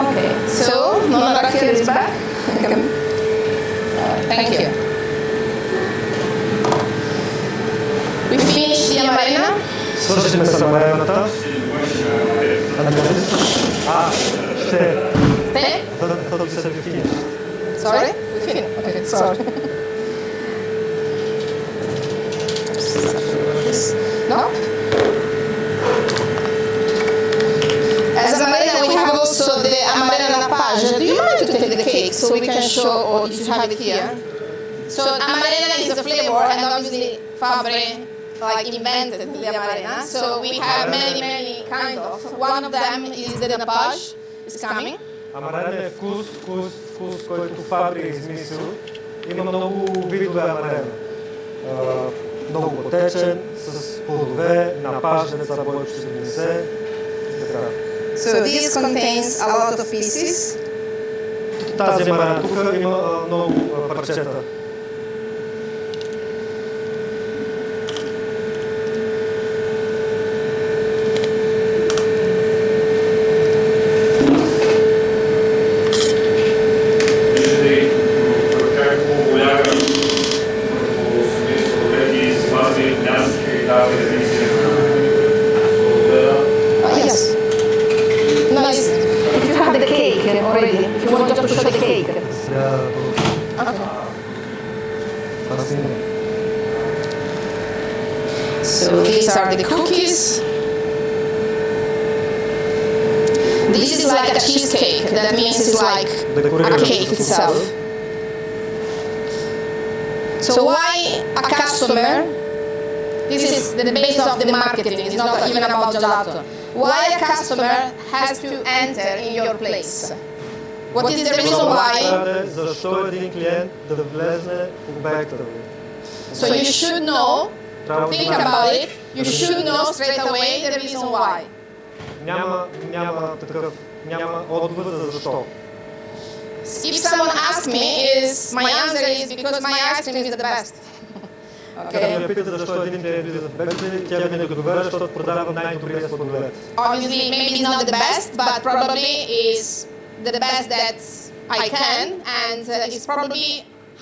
Speaker 3: Okay, so Monarchia is back. Thank you. We finished the amarena.
Speaker 1: Свършихме с амарената. Ще.
Speaker 3: Stay?
Speaker 1: Thought you said we finished.
Speaker 3: Sorry? We finished. Okay, sorry. No? As amarena, we have also the amarena napage. Do you mind to take the cake so we can show, or if you have it here? So amarena is a flavor, and obviously Fabri invented the amarena. So we have many kind of. One of them is the napage. It's coming.
Speaker 1: Амарена е вкус, който Фабри е измислил. Има много видове амарена. Много потечен, с плодове, напаж, деца Бойко ще се донесе.
Speaker 3: So this contains a lot of pieces.
Speaker 1: Тази амарена тук има много парчета.
Speaker 3: So these are the cookies. This is like a cheesecake. That means it's like a cake itself. So why a customer? This is the base of the marketing. It's not even about gelato. Why a customer has to enter in your place? What is the reason why?
Speaker 1: Защо един клиент да влезне в обекта ви?
Speaker 3: So you should know, think about it, you should know straight away the reason why.
Speaker 1: Няма отговор за защо.
Speaker 3: If someone asks me, my answer is because my ice cream is the best.
Speaker 1: Като ме питат защо един клиент влиза в обекта ви, тя ми не отговаря, защото продава най-добрия сладолед.
Speaker 3: Obviously, maybe it's not the best, but probably is the best that I can, and it's probably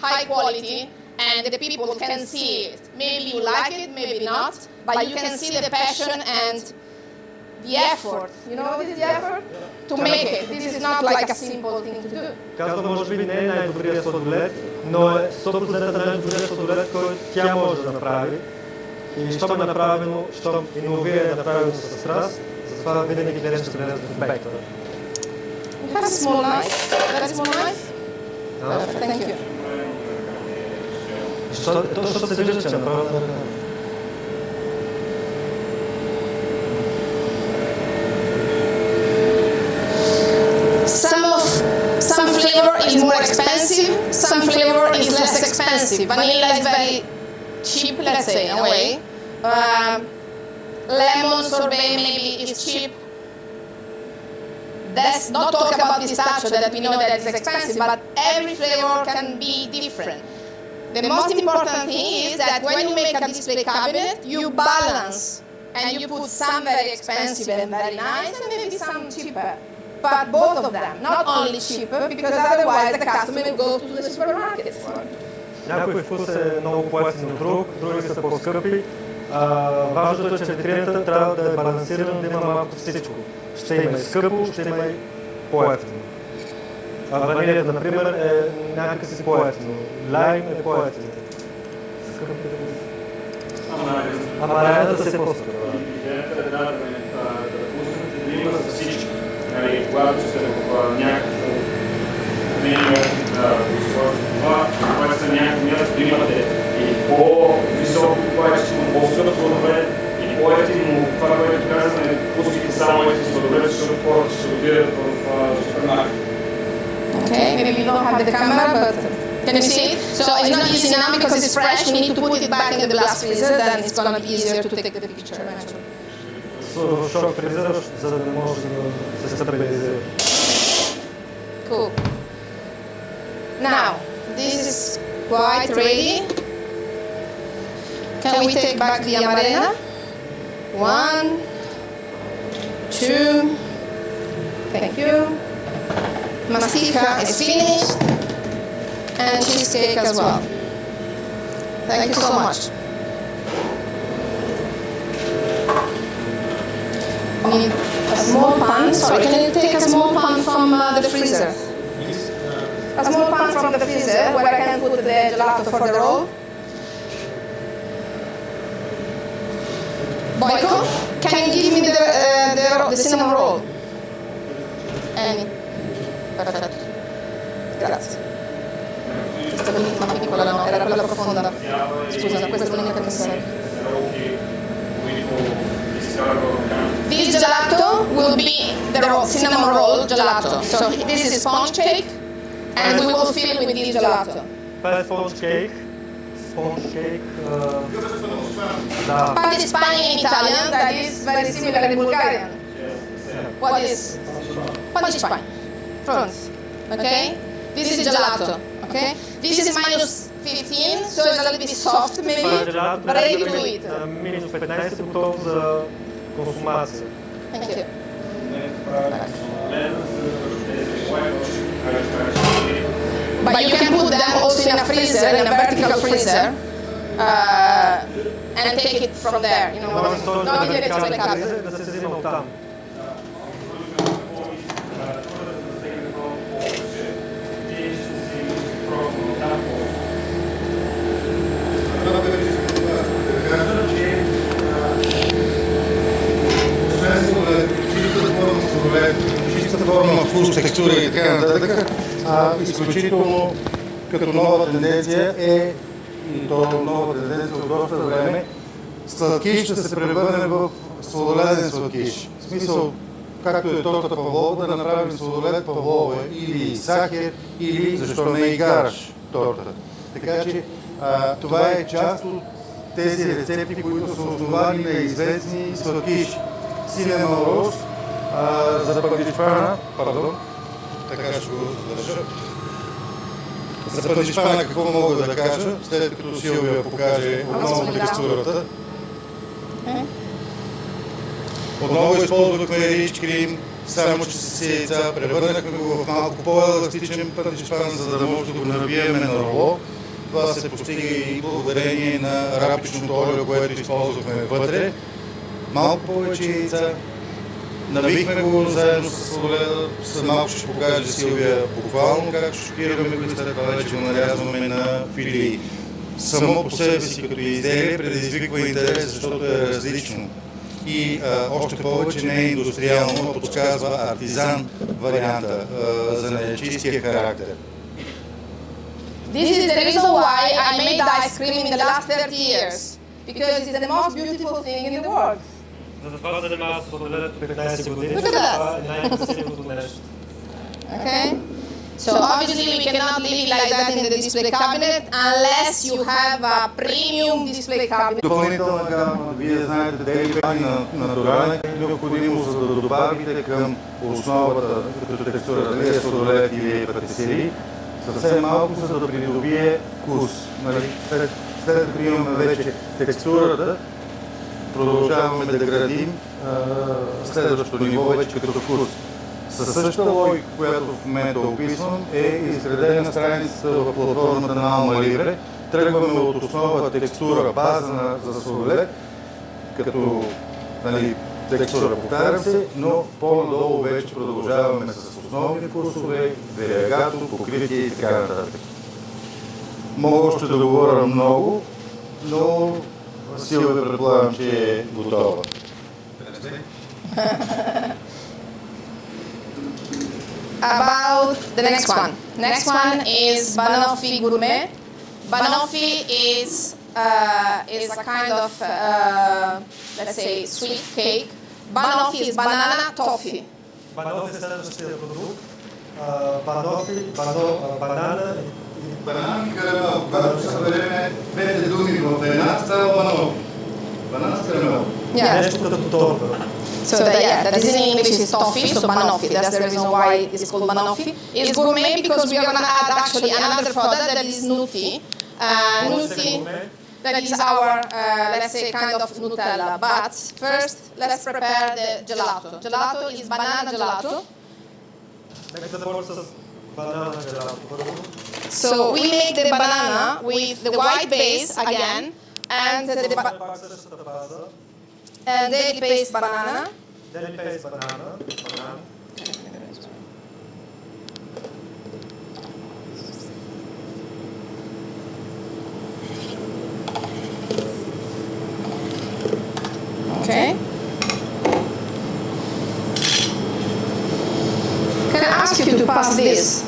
Speaker 3: high quality, and the people can see it. Maybe you like it, maybe not, but you can see the passion and the effort. You know what is the effort? To make it. This is not like a simple thing to do.
Speaker 1: Казвам, може би не е най-добрият сладолед, но е 100% най-добрият сладолед, който тя може да направи. И щом е направено, щом иновира е направено със страст, затова винаги гледаш ще се влезе в обекта.
Speaker 3: You have a small knife? That small knife? Thank you.
Speaker 1: Защото се вижда, че е направено на ръка.
Speaker 3: Some flavor is more expensive, some flavor is less expensive. Vanilla is very cheap, let's say, in a way. Lemon sorbet maybe is cheap. Let's not talk about pistachio that we know that is expensive, but every flavor can be different. The most important thing is that when you make a display cabinet, you balance and you put some very expensive and very nice and maybe some cheaper. But both of them, not only cheaper, because otherwise the customer will go to the supermarket.
Speaker 1: Някой вкус е много по-евтин от други са по-скъпи. Важното е, че витрината трябва да е балансирана, да има малко всичко. Ще има и скъпо, ще има и по-евтино. Ванилията, например, е някак си по-евтино. Лайм е по-евтино. Амарената си е по-скъпа.
Speaker 5: Идеята е да пуснете да има за всички. Когато сте в някакво мнение това, когато сте някакво място, имате и по-високо качество, по-скъпо сладолед и по-евтино. Това, което казваме, пускайте само евтин сладолед, защото хората ще отидат в супермаркет.
Speaker 3: Okay, maybe you don't have the camera, but can you see it? So it's not easy now because it's fresh. We need to put it back in the glass freezer, then it's going to be easier to take the picture.
Speaker 1: Шок фризираш, за да не може да се стабилизира.
Speaker 3: Cool. Now, this is quite ready. Can we take back the amarena? 1, 2, thank you. Mastica is finished, and cheesecake as well. Thank you so much. We need a small pan. Sorry, can you take a small pan from the freezer? A small pan from the freezer where I can put the gelato for the roll. Boyko, can you give me the cinnamon roll? Any. Perfetto. Grazie. Questa è più piccola, no? Era quella profonda. Scusa, questa è l'unica che mi serve. This gelato will be the cinnamon roll gelato. So this is sponge cake, and we will fill with this gelato.
Speaker 1: Sponge cake. Sponge cake.
Speaker 3: Pan di Spagna in Italian, that is very similar in Bulgarian. What is? Pan di Spagna. France. Okay? This is gelato. Okay? This is minus 15, so it's a little bit soft maybe, but ready to eat.
Speaker 1: Минус 15 готов за консумация.
Speaker 3: Thank you. But you can put them also in a freezer, in a vertical freezer, and take it from there. You know, non direct to the cup.
Speaker 1: Да се взима оттам.
Speaker 4: Чистата форма, вкус, текстура и така нататък, изключително като нова тенденция е, и то нова тенденция от доста време, сладкиш да се превърне в сладоледен сладкиш. В смисъл, както е тортата павлова, да направим сладолед павлова или сахар, или защо не и гараш тортата. Така че това е част от тези рецепти, които са основани на известни сладкиши. Cinnamon roast, за пандишпана, пардон, така ще го задържа. За пандишпана какво мога да кажа, след като Силвия покаже отново текстурата. Отново използвахме рич крим, само че с яйца, превърнахме го в малко по-еластичен пандишпан, за да може да го набиеме на роло. Това се постига и благодарение на рапичното олио, което използвахме вътре. Малко повече яйца. Набихме го заедно с сладоледа. След малко ще покаже Силвия буквално как ще шокираме го и след това вече го нарязваме на филии. Само по себе си като изделие предизвиква интерес, защото е различно. И още повече не е индустриално, а подсказва артизан варианта за неячистия характер.
Speaker 3: This is the reason why I made the ice cream in the last 30 years. Because it's the most beautiful thing in the world.
Speaker 1: Затова занимава с сладолед 15 години.
Speaker 3: Look at that.
Speaker 1: Това е най-красивото нещо.
Speaker 3: Okay? So obviously we cannot leave it like that in the display cabinet unless you have a premium display cabinet.
Speaker 4: Допълнителна гама, вие знаете, дели натурален е необходимо, за да добавите към основата, като текстура, дали е сладолед или патисери, съвсем малко, за да придобие вкус. След като имаме вече текстурата, продължаваме да градим следващото ниво вече като вкус. Със същата логика, която в момента описвам, е изградена страницата в платформата на Alma Libre. Тръгваме от основа текстура, база за сладолед, като текстура, повтарям се, но по-надолу вече продължаваме с основни вкусове, вариагато, покритие и така нататък. Мога още да говоря много, но Силвия предполагам, че е готова.
Speaker 3: About the next one. Next one is banoffee gourmet. Banoffee is a kind of, let's say, sweet cake. Banoffee is banana toffee.
Speaker 1: Banoffee е следващия продукт. Банана
Speaker 4: Банан и карамел. Когато събереме двете думи в една, става банофи. Банан с карамел.
Speaker 1: нещо като торта.
Speaker 3: So that is in English is toffee, so banoffee. That's the reason why it's called banoffee. It's gourmet because we are going to add actually another product that is nutty. Nutty. that is our, let's say, kind of Nutella. But first, let's prepare the gelato. Gelato is banana gelato. So we make the banana with the white base again, and the daily paste banana. Okay. Can I ask you to pass this?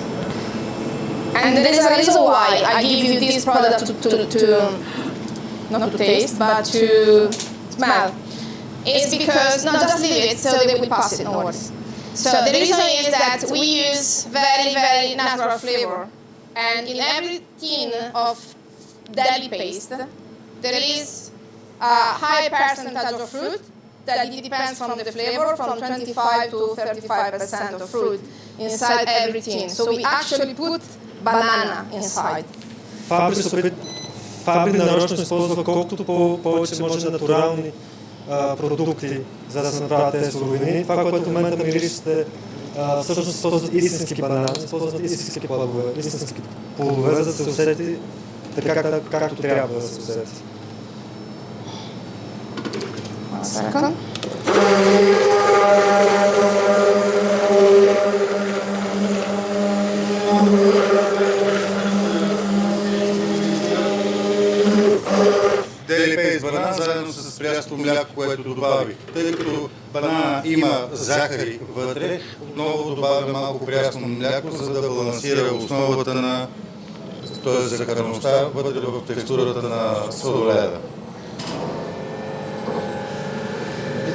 Speaker 3: And there is a reason why I give you this product to not to taste, but to smell. It's because, no, just leave it so they will pass it, no worries. So the reason is that we use very, very natural flavor. And in every tin of deli paste, there is a high percentage of fruit that it depends from the flavor, from 25 to 35% of fruit inside every tin. So we actually put banana inside.
Speaker 1: Фабри нарочно използва колкото повече може натурални продукти, за да се направят тези суровини. Това, което в момента ми виждате, всъщност използват истински банани, използват истински плодове, за да се усети така, както трябва да се усети.
Speaker 3: Second.
Speaker 4: Дели пейст банан заедно с прясто мляко, което добави. Тъй като банана има захари вътре, отново добавя малко прясно мляко, за да балансира основата на, т.е. захарността вътре в текстурата на сладоледа.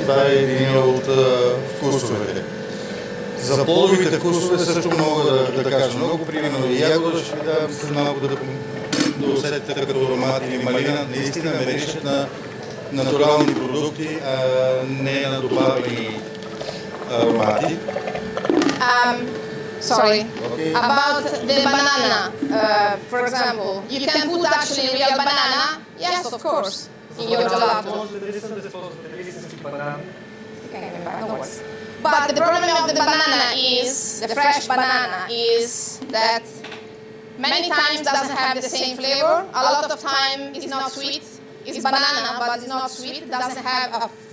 Speaker 4: Това е един от вкусовете. За плодовите вкусове също мога да кажа много. Примерно и ягода ще ви дам след малко да усетите като аромат или малина. Наистина ме речат на натурални продукти, а не на добавени аромати.
Speaker 3: Sorry.
Speaker 4: Okay.
Speaker 3: About the banana, for example, you can put actually real banana. Yes, of course, in your gelato. No worries. But the problem of the banana is, the fresh banana is that many times doesn't have the same flavor. A lot of time it's not sweet. It's banana, but it's not sweet. Doesn't have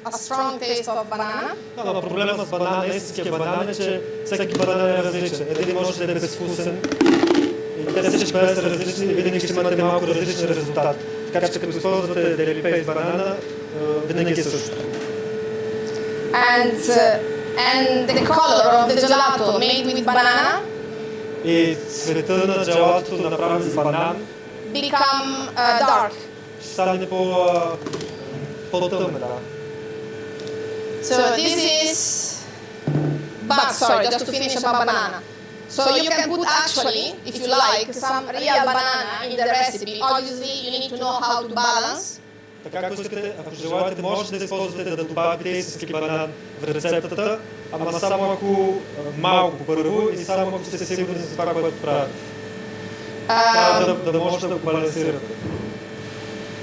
Speaker 3: a strong taste of banana.
Speaker 1: Но проблемът с банана, истинския банан е, че всеки банан е различен. Един може да е безвкусен. И те всички банани са различни и винаги ще имате малко различни резултати. Така че като използвате дели пейст банана, винаги е същото.
Speaker 3: And the color of the gelato made with banana
Speaker 1: И цвета на джелатото, направен с банан,
Speaker 3: become dark.
Speaker 1: ще стане по-тъмна.
Speaker 3: So this is, but sorry, just to finish about banana. So you can put actually, if you like, some real banana in the recipe. Obviously, you need to know how to balance.
Speaker 1: Така, ако искате, ако желаете, можете да използвате да добавите истински банан в рецептата, ама само ако малко първо и само ако сте сигурни за това, което правите. Да можете да го балансирате.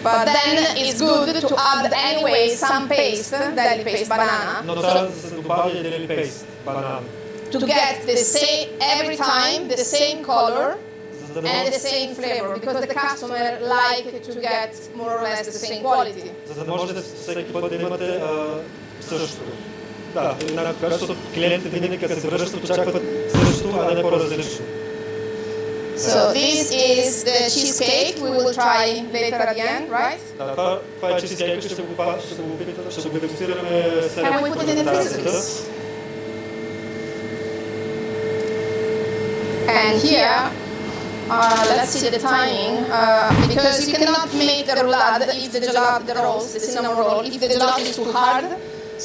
Speaker 3: But then it's good to add anyway some paste, deli paste banana.
Speaker 1: Но трябва да се добави дели пейст банан.
Speaker 3: To get the same, every time, the same color and the same flavor, because the customer like to get more or less the same quality.
Speaker 1: За да можете всеки път да имате същото. Да, защото клиентите винаги като се връщат очакват същото, а не по-различно.
Speaker 3: So this is the cheesecake we will try later at the end, right?
Speaker 1: Да, това е чизкейк, ще го дегустираме след презентацията.
Speaker 3: And here, let's see the timing, because you cannot make the roulade if the gelato, the rolls, the cinnamon roll, if the gelato is too hard.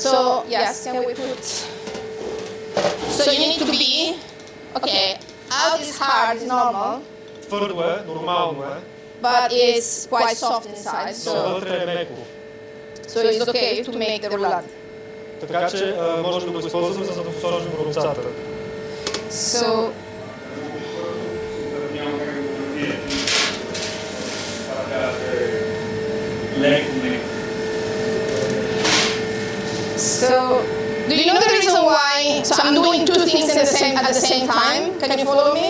Speaker 3: So yes, can we put? So you need to be, okay. Out is hard, is normal.
Speaker 1: Твърдо е, нормално е.
Speaker 3: But it's quite soft inside,
Speaker 1: Но вътре е меко.
Speaker 3: so it's okay to make the roulade.
Speaker 1: Така че може да го използваме, за да го сложим в рулцата.
Speaker 3: So.
Speaker 5: лек.
Speaker 3: So, do you know the reason why? So I'm doing two things at the same time. Can you follow me?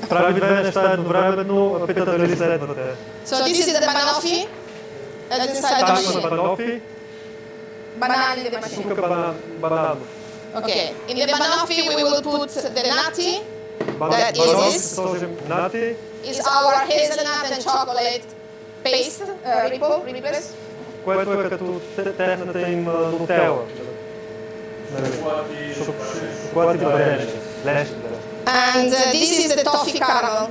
Speaker 1: Прави две неща едновременно, пита дали следвате.
Speaker 3: So this is the banoffee. That's inside the
Speaker 1: Там
Speaker 3: machine.
Speaker 1: има банофи,
Speaker 3: Banana in the machine.
Speaker 1: тук банано.
Speaker 3: Okay. In the banoffee we will put the nati. That
Speaker 1: Банофи
Speaker 3: is
Speaker 1: сложим нати,
Speaker 3: is our hazelnut and chocolate paste replace.
Speaker 1: което е като техната им нутела. Шоколад и варенички. Лешни.
Speaker 3: And this is the toffee caramel.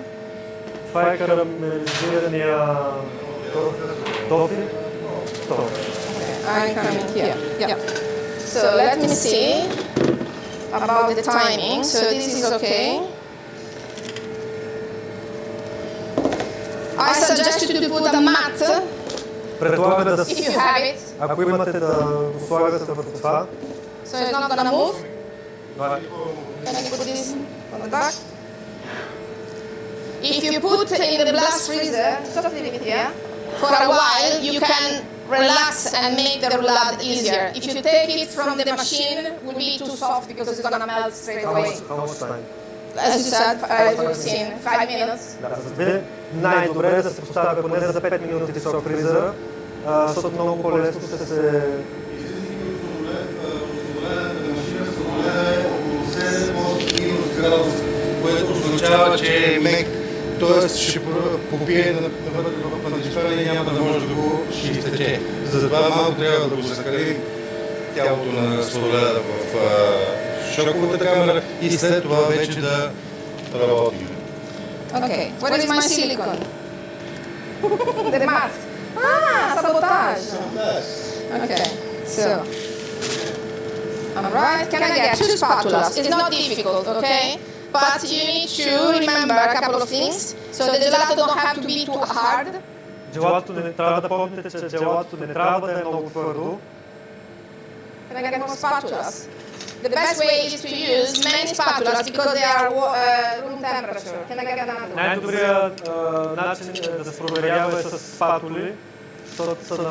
Speaker 1: Това е карамелизирания тофи.
Speaker 3: I'm coming here. Yeah. So let me see about the timing. So this is okay. I suggest you to put a mat
Speaker 1: Предлагаме да
Speaker 3: if you have it,
Speaker 1: ако имате да го слагате върху това,
Speaker 3: so it's not gonna move. Can you put this on the back? If you put in the blast freezer, just leave it here, for a while, you can relax and make the roulade easier. If you take it from the machine, it will be too soft because it's gonna melt straight away.
Speaker 1: How much time?
Speaker 3: As you said, as you've seen, 5 minutes.
Speaker 1: Да, за две най-добре е да се поставя поне за 5 минути висок фризера, защото много по-лесно ще се...
Speaker 4: Което означава, че е мек, т.е. ще попие в пандишпана и няма да може да го изтече. Затова малко трябва да го закалим тялото на сладоледа в шоковата камера и след това вече да работим.
Speaker 3: Okay, where is my silicone? The mat. Ah, sabotage. Okay, so. Alright, can I get 2 spatulas? It's not difficult, okay? But you need to remember a couple of things. So the gelato don't have to be too hard.
Speaker 1: Желатото не трябва да помните, че желатото не трябва да е много твърдо.
Speaker 3: Can I get more spatulas? The best way is to use many spatulas because they are room temperature. Can I get another one?
Speaker 1: Най-добрият начин е да се проверява е с спатули, защото са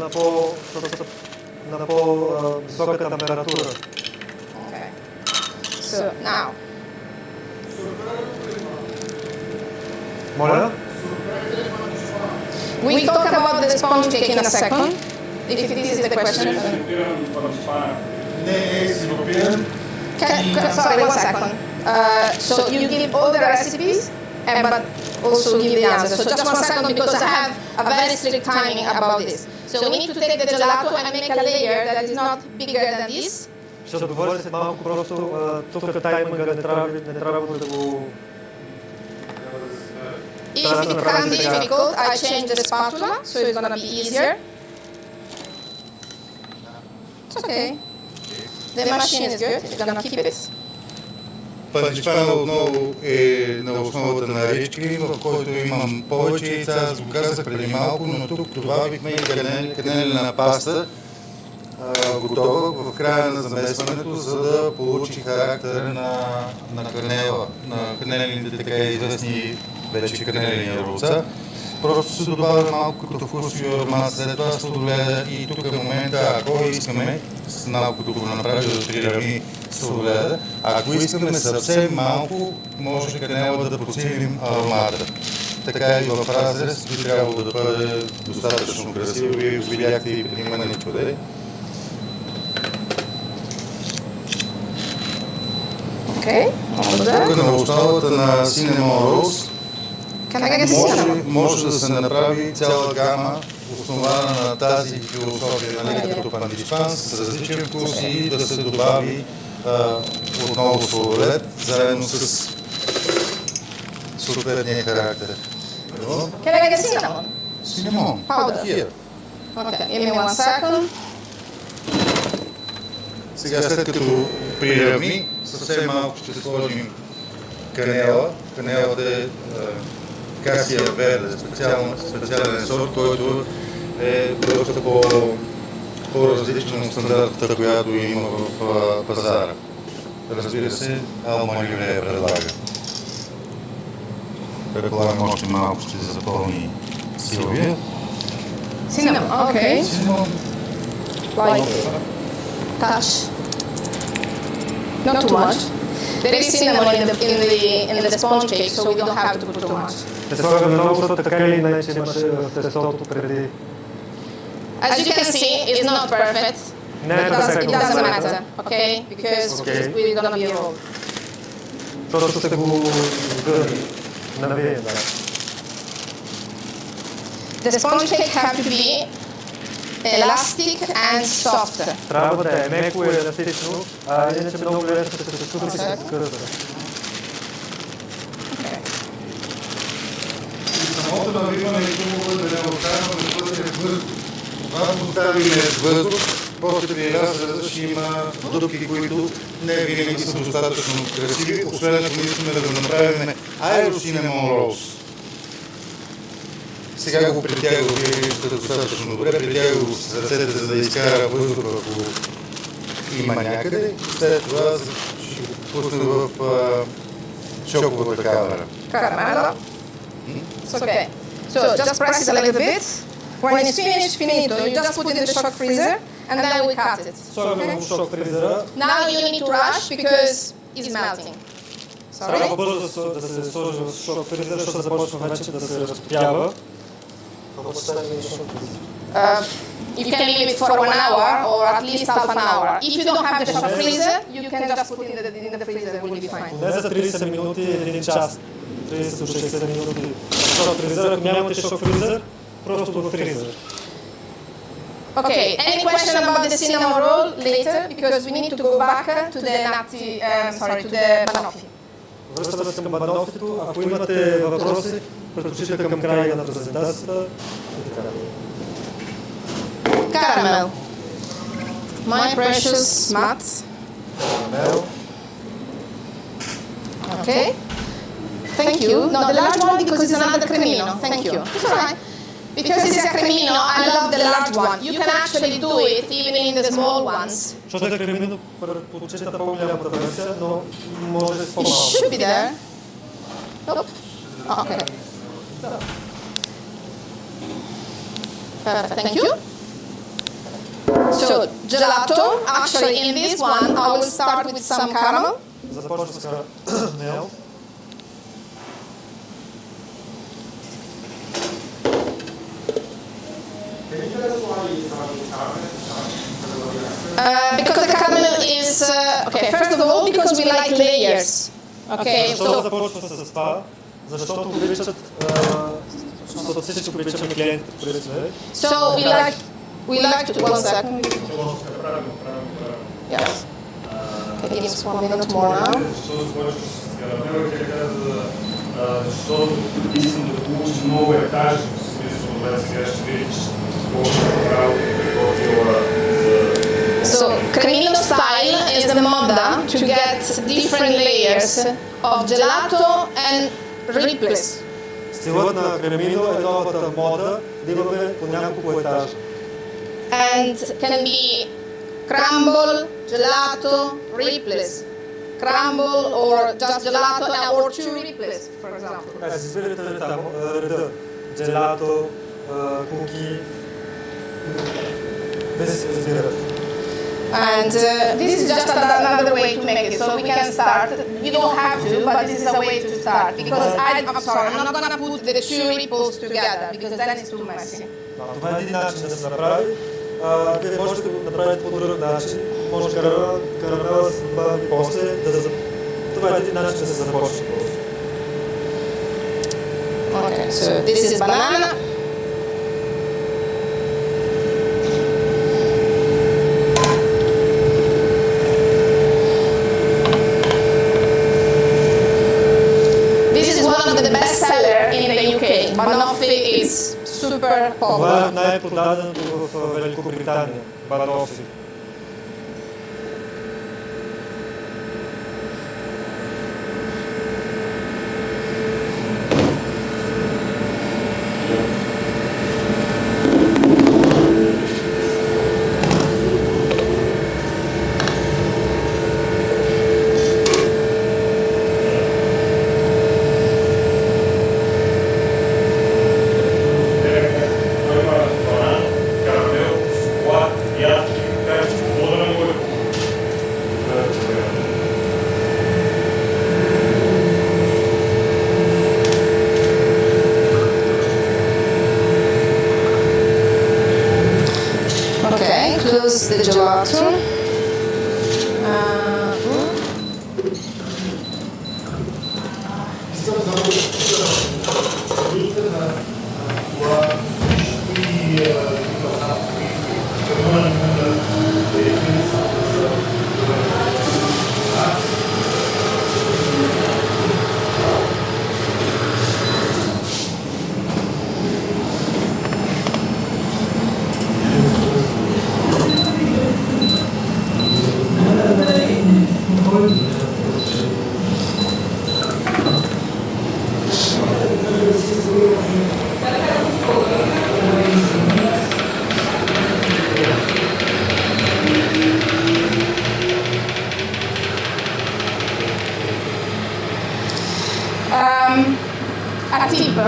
Speaker 1: на по-висока температура.
Speaker 3: Okay. So now.
Speaker 1: Моля?
Speaker 3: We'll talk about the sponge cake in a second. If this is the question. Sorry, 1 second. So you give all the recipes, but also give the answer. So just 1 second because I have a very strict timing about this. So we need to take the gelato and make a layer that is not bigger than this.
Speaker 1: Ще отговоря след малко, просто тук тайминга не трябва да го...
Speaker 3: If it becomes difficult, I change the spatula, so it's going to be easier. It's okay. The machine is good, it's going to keep it.
Speaker 4: Пандишпана отново е на основата на речки, в който имам повече яйца, аз го казах преди малко, но тук добавихме и канелена паста, готова в края на замесването, за да получи характер на канела, на канелените така известни вече канелени ролца. Просто се добавя малко като вкус и аромат, след това сладоледа и тук в момента, ако искаме, с малко да го направим да трираме сладоледа, ако искаме съвсем малко, може канела да подсилим аромата. Така и в разрез би трябвало да бъде достатъчно красиво. Вие го видяхте и преди мене чуде. Тук на основата на Cinnamon Rolls може да се направи цяла гама, основана на тази философия, нали, като пандишпан, с различен вкус и да се добави отново сладолед, заедно с съответния характер.
Speaker 3: Can I get cinnamon?
Speaker 4: Cinnamon.
Speaker 3: Powder.
Speaker 4: Here.
Speaker 3: Okay, give me 1 second.
Speaker 4: Сега след като приравни, съвсем малко ще сложим канела. Канелата е Касия Верде, специален сорт, който е доста по-различен от стандартата, която има в пазара. Разбира се, Алмалюле я предлага. Предполагам още малко ще запълни Силвия.
Speaker 3: Cinnamon, okay.
Speaker 4: Cinnamon.
Speaker 3: Like touch. Not too much. There is cinnamon in the sponge cake, so we don't have to put too much.
Speaker 1: Ще слагаме много, защото така или иначе имаше в тестото преди.
Speaker 3: As you can see, it's not perfect.
Speaker 1: Не е
Speaker 3: It
Speaker 1: перфектно.
Speaker 3: doesn't matter, okay? Because we're gonna be rolled.
Speaker 1: Защото ще го навие, да.
Speaker 3: The sponge cake have to be elastic and soft.
Speaker 1: Трябва да е меко и еластично, а иначе много лесно ще се чупи и ще се скързва.
Speaker 4: Самото навиване е хубаво да не оставяме вътре въздух. Когато оставим въздух, после при разреза ще има дупки, които не винаги са достатъчно красиви, освен ако не искаме да го направим аеросинемон роуз. Сега го притяга, вие виждате достатъчно добре, притяга го с ръцете, за да изкара въздух, ако има някъде. След това ще го пусне в шоковата камера.
Speaker 3: Caramel. It's okay. So just press it a little bit. When it's finished, finito, you just put it in the shock freezer and then we cut it.
Speaker 1: Слагаме го в шок фризера.
Speaker 3: Now you need to rush because it's melting.
Speaker 1: Трябва
Speaker 3: Sorry?
Speaker 1: бързо да се сложи в шок фризера, защото започва вече да се разпява.
Speaker 3: You can leave it for 1 hour or at least half an hour. If you don't have the shock freezer, you can just put it in the freezer, it will be fine.
Speaker 1: Не за 30 минути, 1 час. 30 до 60 минути шок фризер. Ако нямате шок фризер, просто в фризер.
Speaker 3: Okay, any question about the cinnamon roll later? Because we need to go back to the to the banoffee.
Speaker 1: Връщаме се към банофито. Ако имате въпроси, предпочитате към края на презентацията.
Speaker 3: Caramel. My precious Matt.
Speaker 1: Caramel.
Speaker 3: Okay. Thank you. No, the large one because it's another cremino. Thank you. It's alright. Because it's a cremino, I love the large one. You can actually do it even in the small ones.
Speaker 1: Защото е кремино, предпочитате по-голямата версия, но може с
Speaker 3: It
Speaker 1: по-малко.
Speaker 3: should be there. Nope. Oh, okay. Perfect. Thank you. So, gelato. Actually, in this one, I will start with some caramel.
Speaker 1: Започва с карамел.
Speaker 3: Because the caramel is okay. First of all, because we like layers. Okay,
Speaker 1: Защо
Speaker 3: so
Speaker 1: започва с това? Защото обичат, защото всички обичаме клиентите, които сме.
Speaker 3: we like to 1 second. Yes. Okay, give us 1 minute more now.
Speaker 5: Защото искам да получи много етажи, в смисъл, да сега ще видиш колко направо приготвила за...
Speaker 3: So, cremino style is the moda to get different layers of gelato and ripples.
Speaker 1: Стилът на кремино е новата мода да имаме по няколко етажа.
Speaker 3: And can be crumble, gelato, ripples. Crumble or just gelato or 2 ripples, for example.
Speaker 1: Така си избирате там реда. Джелато, куки. Вие си избирате.
Speaker 3: And this is just another way to make it. So we can start. You don't have to, but this is a way to start. Because I'm sorry, I'm not going to put the 2 ripples together because then it's too messy.
Speaker 1: Това е един начин да се направи. Вие можете да го направите по друг начин. Може карамела да се добави после. Това е един начин да се започне.
Speaker 3: Okay, so this is banana. This is one of the best seller in the UK. Banoffee is super
Speaker 1: Това
Speaker 3: popular.
Speaker 1: е най-продаденото в Великобритания. Банофи.
Speaker 5: Той има банан,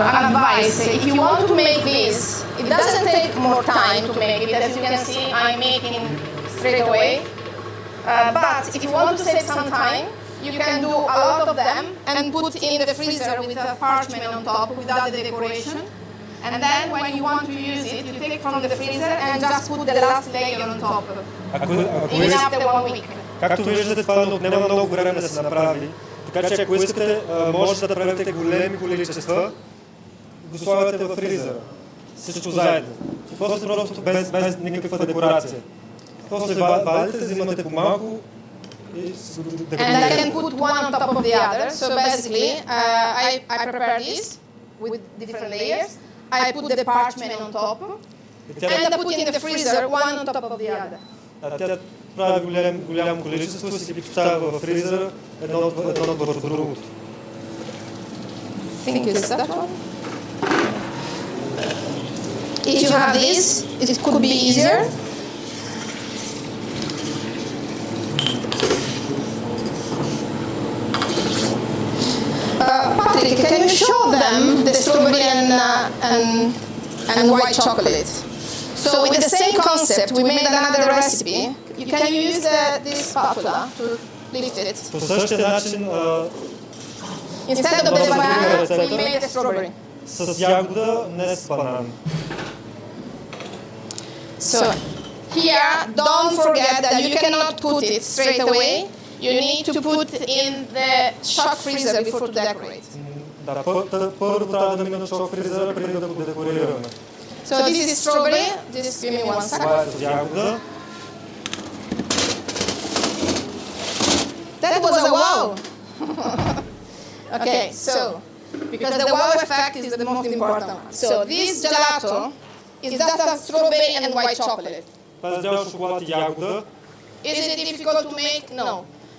Speaker 3: an advice. If you want to make this, it doesn't take more time to make it. As you can see, I'm making straight away. But if you want to save some time, you can do a lot of them and put in the freezer with a parchment on top without the decoration. And then when you want to use it, you take from the freezer and just put the last layer on top. Even after 1 week.
Speaker 1: Както виждате, това не отнема много време да се направи. Така че ако искате, можете да правите големи количества, го слагате във фризера. Всичко заедно. После просто без никаква декорация. После вадите, взимате по-малко и
Speaker 3: And I can put one on top of the other. So basically, I prepare this with different layers. I put the parchment on top and I put in the freezer one on top of the other.
Speaker 1: Тя прави голямо количество и си ги поставя във фризера едно върху другото.
Speaker 3: Think it's that one. If you have this, it could be easier. Patrick, can you show them the strawberry and white chocolate? So with the same concept, we made another recipe. You can use this spatula to lift it.
Speaker 1: По същия начин
Speaker 3: Instead of the banana, we made the strawberry.
Speaker 1: с ягода, не с банан.
Speaker 3: So here, don't forget that you cannot put it straight away. You need to put in the shock freezer before to decorate.
Speaker 1: Да, първо трябва да мине в шок фризера, преди да го декорираме.
Speaker 3: So this is strawberry. Just give me 1 second.
Speaker 1: Това е с ягода.
Speaker 3: That was a wow. Okay, so because the wow effect is the most important one. So this gelato is just a strawberry and white chocolate.
Speaker 1: Това е бял шоколад и ягода.
Speaker 3: Is it difficult to make? No,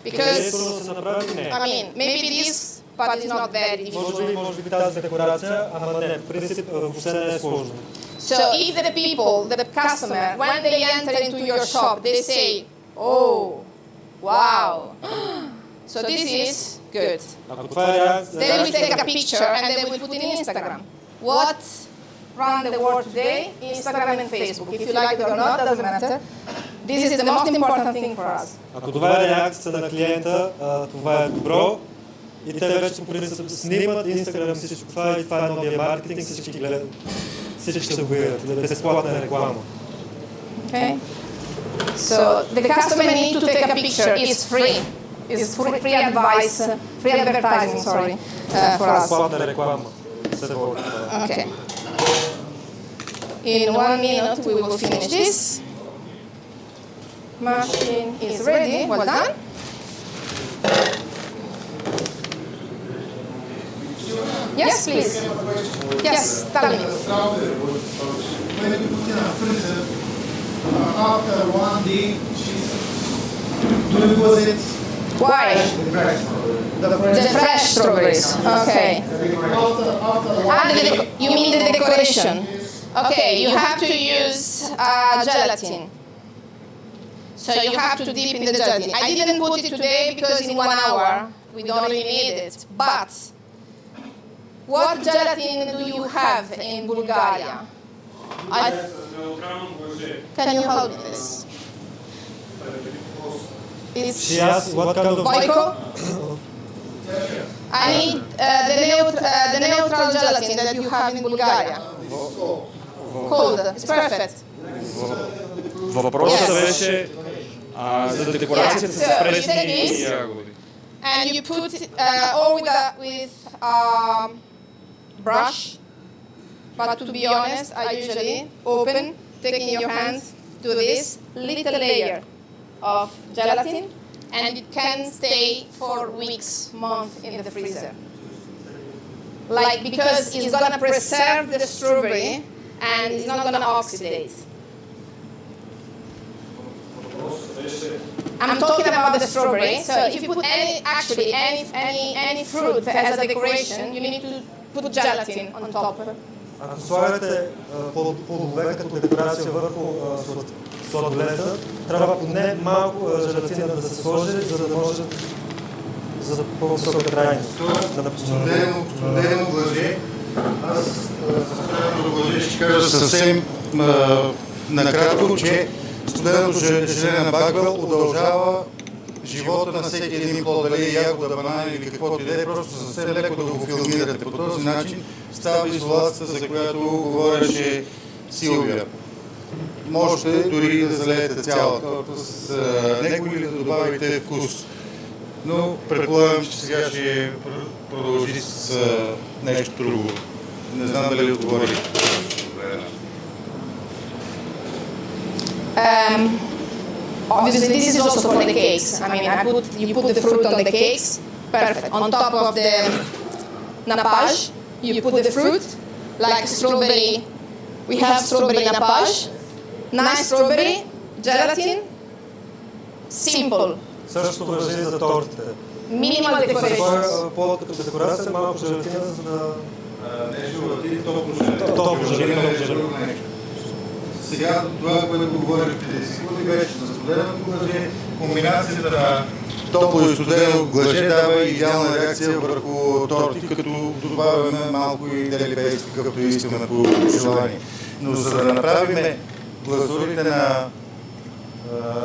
Speaker 3: because
Speaker 1: Да се направи, не.
Speaker 3: I mean maybe this part is not very difficult.
Speaker 1: Може би тази декорация, ама не, в принцип въобще не е сложно.
Speaker 3: So if the people, the customer, when they enter into your shop, they say, "Oh, wow." So this is good.
Speaker 1: Ако това е реакция,
Speaker 3: They will take a picture and they will put it in Instagram. What run the world today? Instagram and Facebook. If you like it or not, doesn't matter. This is the most important thing for us.
Speaker 1: ако това е реакцията на клиента, това е добро. И те вече по принцип снимат Instagram всичко това и това е новия маркетинг, всички гледат. Всички ще го видят, безплатна реклама.
Speaker 3: Okay. So the customer need to take a picture. It's free. It's free advice, free advertising. Sorry, for us.
Speaker 1: Безплатна реклама.
Speaker 3: Okay. In 1 minute we will finish this. Machine is ready. Well done. Yes, please. Yes, tell me.
Speaker 4: When you put in a freezer, after 1 day, do you use it
Speaker 3: Why?
Speaker 4: fresh?
Speaker 3: The fresh strawberries. Okay.
Speaker 4: After
Speaker 3: You mean the decoration? Okay, you have to use gelatin. So you have to dip in the gelatin. I didn't put it today because in 1 hour we don't really need it. But what gelatin do you have in Bulgaria? Can you help this? It's
Speaker 1: What kind of
Speaker 3: Boyko? I need the neutral gelatin that you have in Bulgaria. Cold. It's perfect.
Speaker 5: Въпросът
Speaker 3: Yes.
Speaker 5: беше за декорацията с пресни ягоди.
Speaker 3: And you put or with brush. But to be honest, I usually open, take in your hands, do this little layer of gelatin, and it can stay for weeks, months in the freezer. Like because it's gonna preserve the strawberry and it's not gonna oxidate. I'm talking about the strawberry. So if you put any fruit as a decoration, you need to put gelatin on top.
Speaker 1: Ако слагате плодове като декорация върху сладоледа, трябва поне малко желатина да се сложи, за да може за по-висока трайност.
Speaker 4: Студено лъже Аз за студеното глъже ще кажа съвсем накратко, че студеното желе на Багвел удължава живота на всеки един плод, дали е ягода, банана или каквото и да е, просто съвсем леко да го филмирате. По този начин става изолацията, за която говореше Силвия. Можете дори да залеете цялата с него или да добавите вкус. Но предполагам, че сега ще продължи с нещо друго. Не знам дали отговори.
Speaker 3: Obviously, this is also for the cakes. I mean, you put the fruit on the cakes, perfect. On top of the nappage, you put the fruit, like strawberry. We have strawberry nappage, nice strawberry, gelatin, simple.
Speaker 1: Същото важи за тортите.
Speaker 3: Minimal decoration.
Speaker 1: Плод като декорация, малко желатина, за да...
Speaker 4: Не желатин, топло желе. Сега това, което говорих преди секунди, беше за студеното глъже. Комбинацията на топло и студено глъже дава идеална реакция върху торти, като добавяме малко и дели пейст, какъвто искаме по желание. Но за да направим глазурите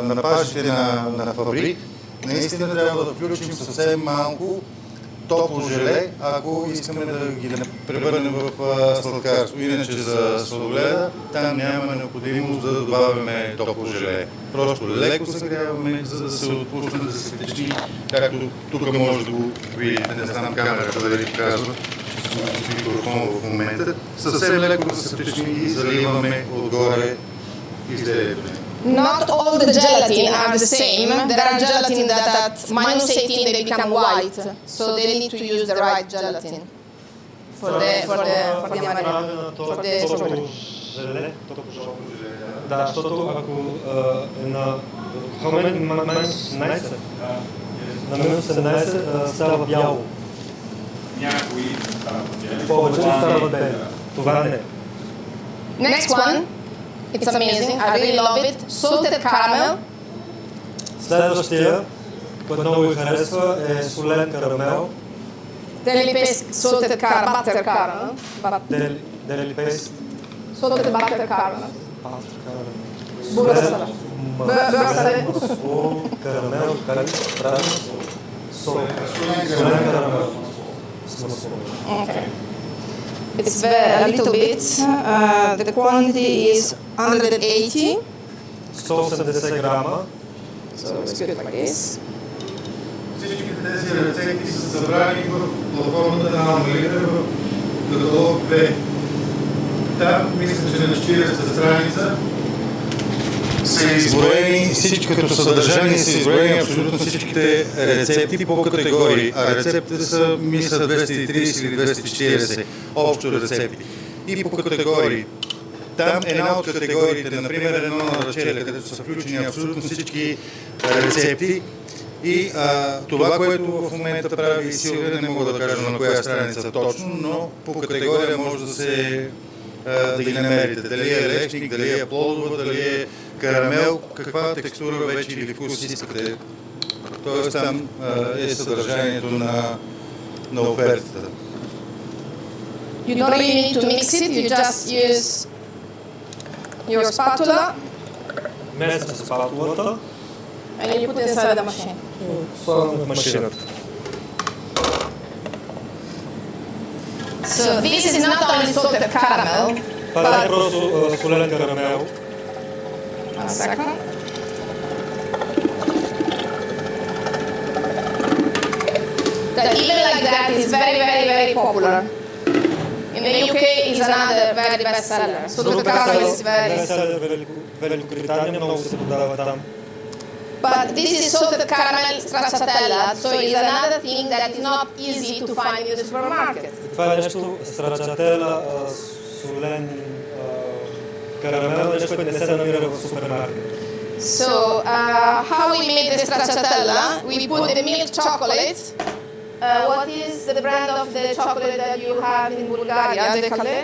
Speaker 4: на пажите на Фабри, наистина трябва да включим съвсем малко топло желе, ако искаме да ги превърнем в сладкарство. Иначе за сладоледа там нямаме необходимост да добавяме топло желе. Просто леко загряваме, за да се отпусне, да се втечни, както тук може да го видите, не знам камерата дали показва, че сме с микрофон в момента. Съвсем леко да се втечни и заливаме отгоре изделието.
Speaker 3: Not all the gelatin are the same. There are gelatin that at minus 18 they become white, so they need to use the right gelatin for the strawberry.
Speaker 1: Да, защото ако е на минус 17, на минус 17 става бяло.
Speaker 5: Някои стават бели.
Speaker 1: Повече става бели. Това не.
Speaker 3: Next one, it's amazing. I really love it. Salted caramel.
Speaker 1: Следващия, който много ми харесва, е солен карамел.
Speaker 3: Deli paste salted butter caramel.
Speaker 1: Дели пейст.
Speaker 3: Salted butter caramel.
Speaker 1: Солен карамел, как правим? Солен карамел.
Speaker 3: Okay. It's a little bit. The quantity is 180.
Speaker 1: 180 грама.
Speaker 3: So it's good like this.
Speaker 4: Всичките тези рецепти са събрани в платформата на Алмалидер в каталог 2. Там, мисля, че на 40-та страница са изброени всички като съдържание, са изброени абсолютно всичките рецепти по категории. А рецептите са, мисля, 230 или 240 общо рецепти. И по категории. Там една от категориите, например едно на ръчеле, където са включени абсолютно всички рецепти. И това, което в момента прави Силвия, не мога да кажа на коя страница точно, но по категория може да ги намерите. Дали е лечник, дали е плодова, дали е карамел, каква текстура вече или вкус искате. Тоест там е съдържанието на офертата.
Speaker 3: You don't really need to mix it, you just use your spatula
Speaker 1: Месим спатулата.
Speaker 3: and you put inside the machine.
Speaker 1: Слагам в машината.
Speaker 3: So this is not only salted caramel,
Speaker 1: Това е просто солен карамел.
Speaker 3: one second. That even like that is very, very, very popular. In the UK is another very best seller. Salted caramel is very.
Speaker 1: Великобритания много се продава там.
Speaker 3: But this is salted caramel stracciatella, so it's another thing that is not easy to find in the supermarket.
Speaker 1: Това е нещо страчателя, солен карамел, нещо, което не се намира в супермаркет.
Speaker 3: So how we make the stracciatella? We put the milk chocolate. What is the brand of the chocolate that you have in Bulgaria? Decale?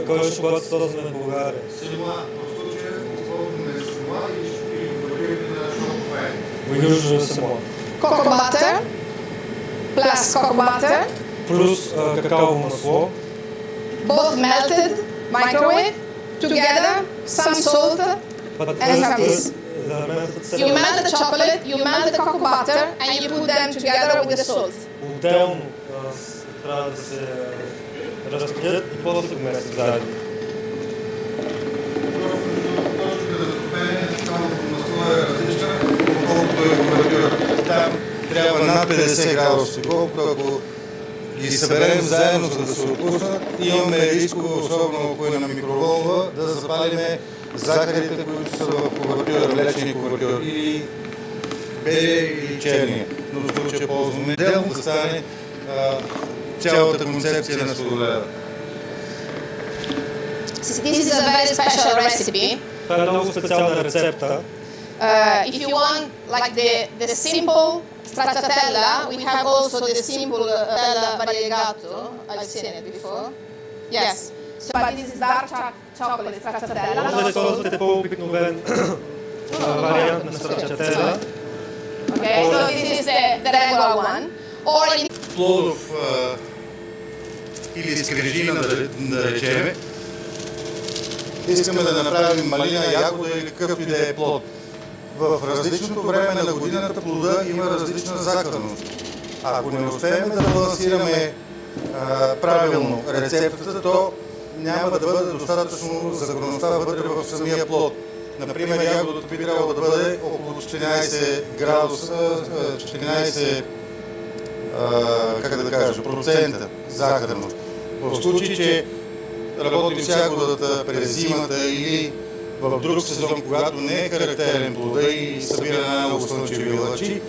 Speaker 1: Кой е шоколад този в България?
Speaker 4: Сила, в случая използваме сила и продуктите на шоколад.
Speaker 1: We use само.
Speaker 3: Cocoa butter plus cocoa butter
Speaker 1: плюс какаово масло.
Speaker 3: Both melted, microwave, together, some salt, and some this. You melt the chocolate, you melt the cocoa butter, and you put them together with the salt.
Speaker 1: Отделно трябва да се разпределят и после да вместят заедно.
Speaker 4: Там трябва над 50 градуса, колкото ако ги съберем заедно, за да се отпуснат, имаме рискове, особено ако е на микроволнова, да запалиме захарите, които са в кувертюра, млечния кувертюр, или белия или черния. Но в случая ползваме отделно да стане цялата концепция на сладоледа.
Speaker 3: This is a very special recipe.
Speaker 1: Това е много специална рецепта.
Speaker 3: If you want like the simple stracciatella, we have also the simple stracciatella variegato. I've seen it before. Yes. So, but this is dark chocolate stracciatella.
Speaker 1: Може да ползвате по-обикновен вариант на страчателя.
Speaker 3: Okay, so this is the regular one. Or in
Speaker 4: Плодов или скрижина, да речеме, искаме да направим малина, ягода или какъвто и да е плод. В различното време на годината плода има различна захарност. Ако не успеем да балансираме правилно рецептата, то няма да бъде достатъчно захарността вътре в самия плод. Например, ягодата би трябвало да бъде около 14 градуса, 14 процента захарност. В случай, че работим с ягодата през зимата или в друг сезон, когато не е характерен плода и събира много слънчеви лъчи,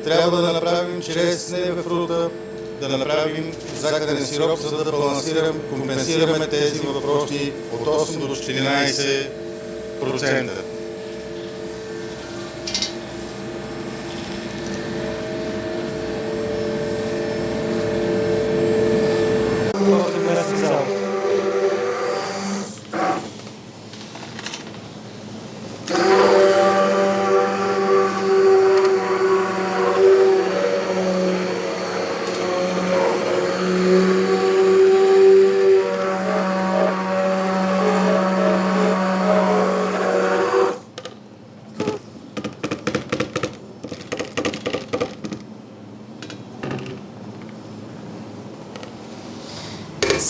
Speaker 4: трябва да направим чрез нефрута, да направим захарен сироп, за да балансираме, компенсираме тези въпроси от 8 до 14%.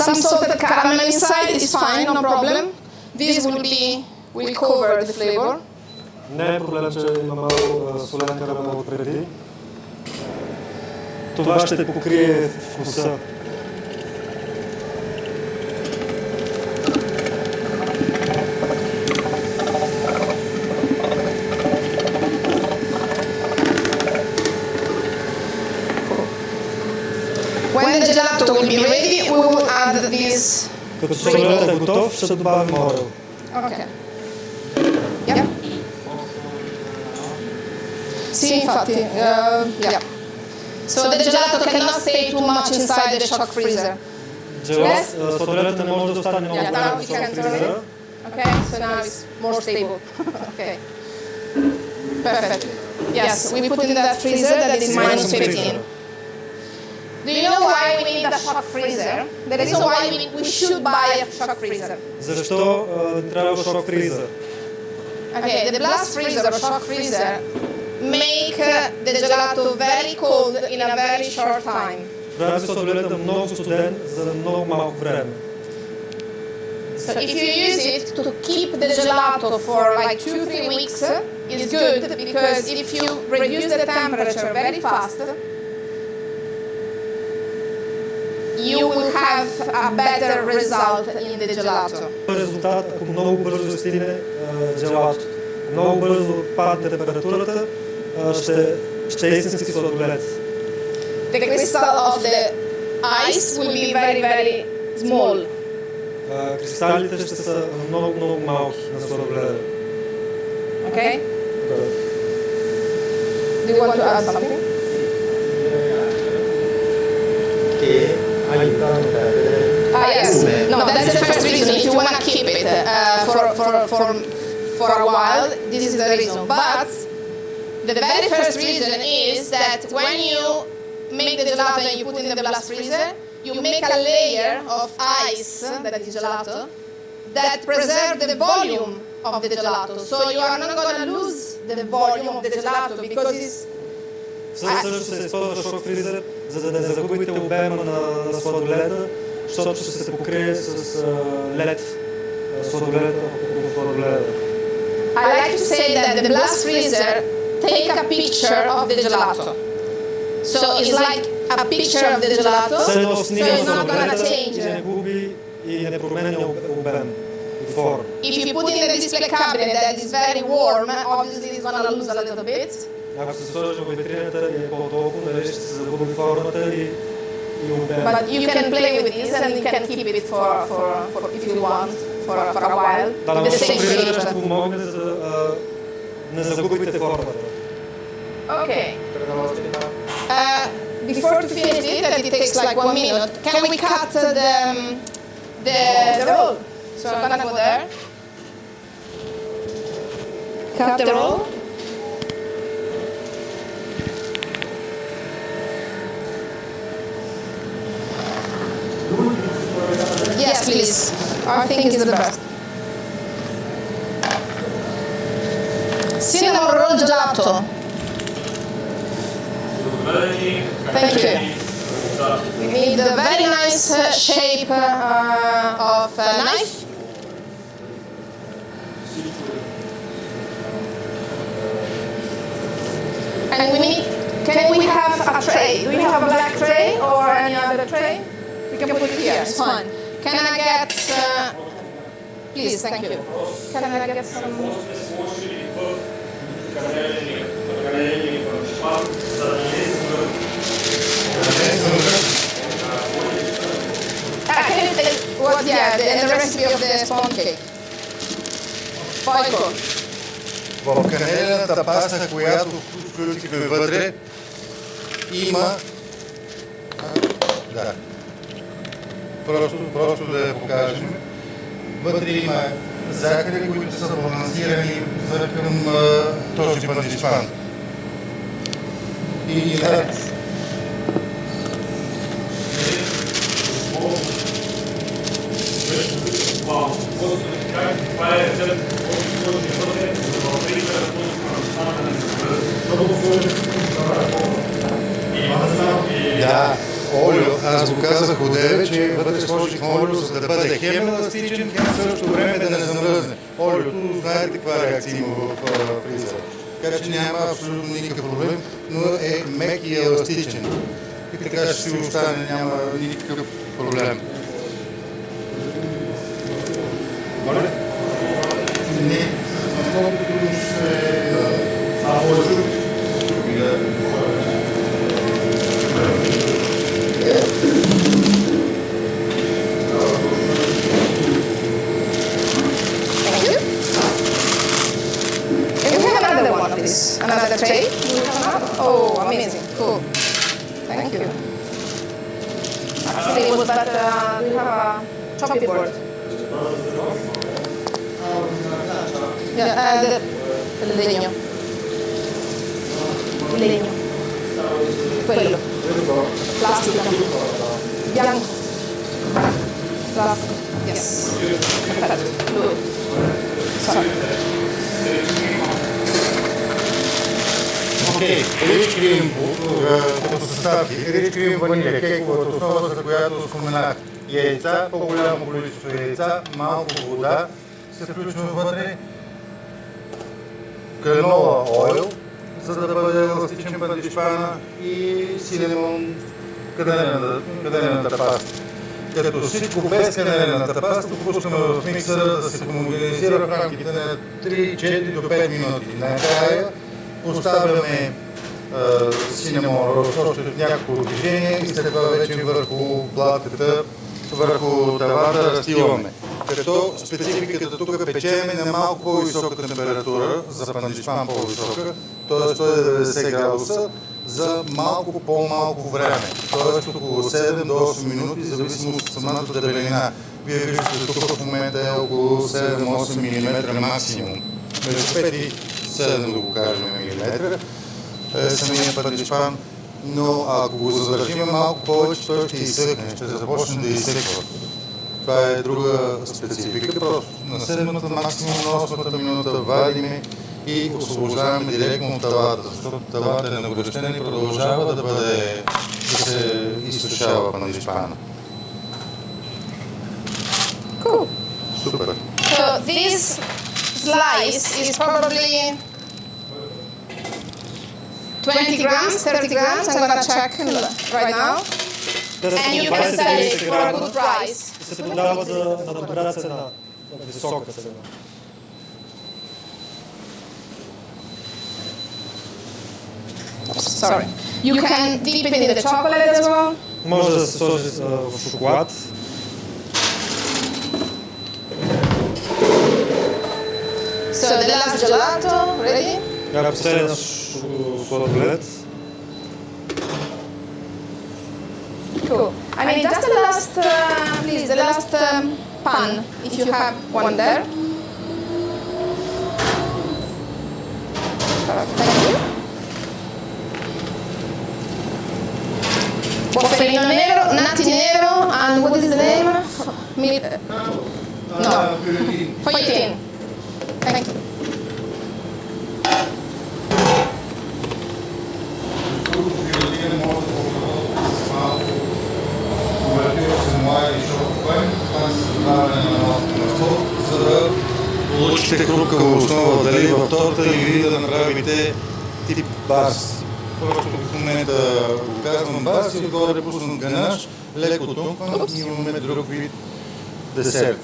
Speaker 3: some salted caramel inside is fine, no problem. This will cover the flavor.
Speaker 1: Не е проблем, че има малко солен карамел преди. Това ще покрие вкуса.
Speaker 3: When the gelato will be ready, we will add this.
Speaker 1: Като сладоледът е готов, ще добавим орел.
Speaker 3: Okay. Yeah. Sì, infatti, yeah. So the gelato cannot stay too much inside the shock freezer.
Speaker 1: Сладоледът не може да остане много време в шок фризера.
Speaker 3: Okay, so now it's more stable. Okay. Perfect. Yes, we put in that freezer that is minus 15. Do you know why we need a shock freezer? The reason why we should buy a shock freezer.
Speaker 1: Защо трябва шок фризер?
Speaker 3: Okay, the blast freezer or shock freezer make the gelato very cold in a very short time.
Speaker 1: Прави сладоледът много студен за много малко време.
Speaker 3: So if you use it to keep the gelato for like 2-3 weeks, it's good because if you reduce the temperature very fast, you will have a better result in the gelato.
Speaker 1: Резултат, ако много бързо стигне желатото, много бързо падне температурата, ще е истински сладолед.
Speaker 3: The crystal of the ice will be very, very small.
Speaker 1: Кристалите ще са много, много малки на сладоледа.
Speaker 3: Okay? Do you want to add something? Yes. No, that's the first reason. If you want to keep it for a while, this is the reason. But the very first reason is that when you make the gelato and you put it in the blast freezer, you make a layer of ice, that is gelato, that preserve the volume of the gelato. So you are not going to lose the volume of the gelato because it's...
Speaker 1: Също се използва шок фризер, за да не загубите обема на сладоледа, защото ще се покрие с лед. Сладоледа.
Speaker 3: I like to say that the blast freezer take a picture of the gelato. So it's like a picture of the gelato, so it's not going to change.
Speaker 1: Не губи и не променя обем и форма.
Speaker 3: If you put in the display cabinet that is very warm, obviously it's going to lose a little bit.
Speaker 1: Ако се сложи в витрината и е по-толкова, нали ще се загуби формата и обем.
Speaker 3: But you can play with this and you can keep it for if you want for a while.
Speaker 1: Да,
Speaker 3: With the same
Speaker 1: фризера ще
Speaker 3: shape.
Speaker 1: помогне за да не загубите формата.
Speaker 3: Okay. Before to finish it, and it takes like 1 minute, can we cut the roll? So I'm gonna go there. Cut the roll. Yes, please. I think it's the best. Cinnamon roll gelato. Thank you. We need a very nice shape of knife. And we need, can we have a tray? Do we have a black tray or any other tray? We can put it here, it's fine. Can I get, please, thank you. Can I get some... Can you take what? Yeah, the recipe of the sponge cake. Бойко.
Speaker 4: В канелената паста, която включихме вътре, има... Да. Просто да я покажем. Вътре има захари, които са балансирани към този пандишпан. И да, олио. Аз го казах одеве, че вътре сложих олио, за да бъде хем еластичен, хем в същото време да не замръзне. Олиото, знаете каква реакция има в фризера. Така че няма абсолютно никакъв проблем, но е мек и еластичен. И така ще си остане, няма никакъв проблем. Моля? Не, с много трудно ще се наложи.
Speaker 3: Another tray? Oh, amazing. Cool. Thank you. Actually, it was that we have a chopping board. Yeah, the legno. Legno. Quello. Plastica. Bianco. Plastica. Yes. Perfetto. Good. Sorry.
Speaker 4: Окей, рич крем като съставки, рич крем ванилия, кейковата основа, за която споменах. Яйца, по-голямо количество яйца, малко вода се включва вътре, канола ойл, за да бъде еластичен пандишпана и синемон, канелената паста. Като всичко без канелената паста пускаме в миксера да се хомогенизира в рамките на 3-4 до 5 минути. Накрая поставяме синемон рост още от няколко движения и след това вече върху платата, върху тавата разстилваме. Като спецификата тук печеме на малко по-висока температура, за пандишпан по-висока, т.е. 190 градуса, за малко по-малко време, т.е. около 7 до 8 минути, зависимо от самата дебелина. Вие виждате тук в момента е около 7-8 мм максимум. Между 5 и 7 да го кажем милиметра. Самият пандишпан но ако го задържим малко повече, той ще изсъхне, ще започне да изсъхва. Това е друга специфика. Просто на 7-та, максимум на 8-та минута вадиме и освобождаваме директно от тавата, защото тавата е нагорещена и продължава да се изсушава паниришпана.
Speaker 3: Cool.
Speaker 4: Супер.
Speaker 3: So this slice is probably 20 grams, 30 grams. I'm gonna check right now. And you can sell it for a good price.
Speaker 1: Се продава на добра цена, на висока цена.
Speaker 3: Sorry. You can dip it in the chocolate as well.
Speaker 1: Може да се сложи в шоколад.
Speaker 3: So the last gelato, ready?
Speaker 1: Това е последен сладолед.
Speaker 3: Cool. I mean, just the last, please, the last pan, if you have one there. Thank you. Bofferino nero, nati nero, and what is the name? No. Foitin. Thank you.
Speaker 4: За да получите хрупкава основа, дали в торта или да направите тип барс. Просто в момента го казвам барс и отгоре пуснат ганаш, леко тункван и имаме друг вид десерт.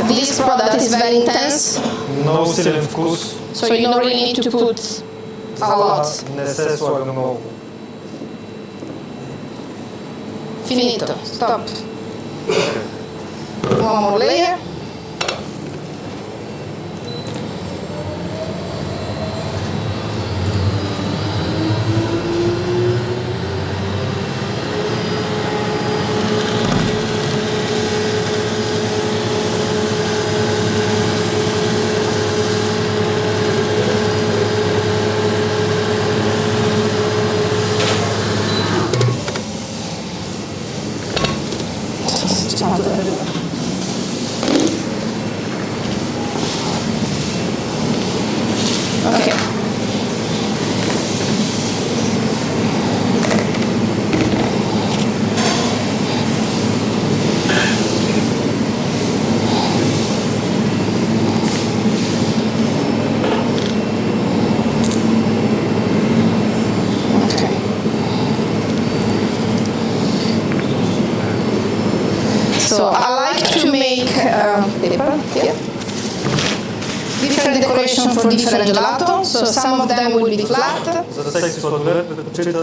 Speaker 3: This product is very intense,
Speaker 1: Много силен вкус.
Speaker 3: so you don't really need to put a lot.
Speaker 1: Не се слага много.
Speaker 3: Finito. Stop. One more layer. Okay. So I like to make paper here. Different decoration for different gelato. So some of them will be flat.
Speaker 1: За всеки сладолед предпочита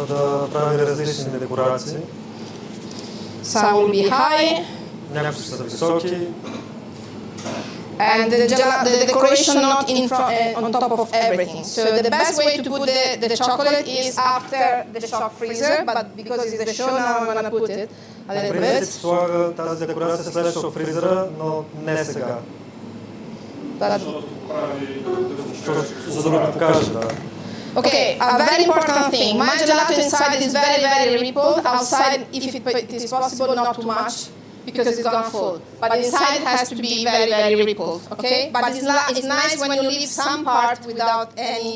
Speaker 1: да прави различни декорации.
Speaker 3: Some will be high.
Speaker 1: Някои са високи.
Speaker 3: And the decoration not in front, on top of everything. So the best way to put the chocolate is after the shock freezer, but because it's the show now, I'm gonna put it a little
Speaker 1: Принцип
Speaker 3: bit.
Speaker 1: слага тази декорация след шок фризера, но не сега.
Speaker 3: But,
Speaker 1: За да го покажа, да.
Speaker 3: okay, a very important thing. My gelato inside is very, very rippled. Outside, if it is possible, not too much, because it's gonna fall. But inside has to be very, very rippled, okay? But it's nice when you leave some part without any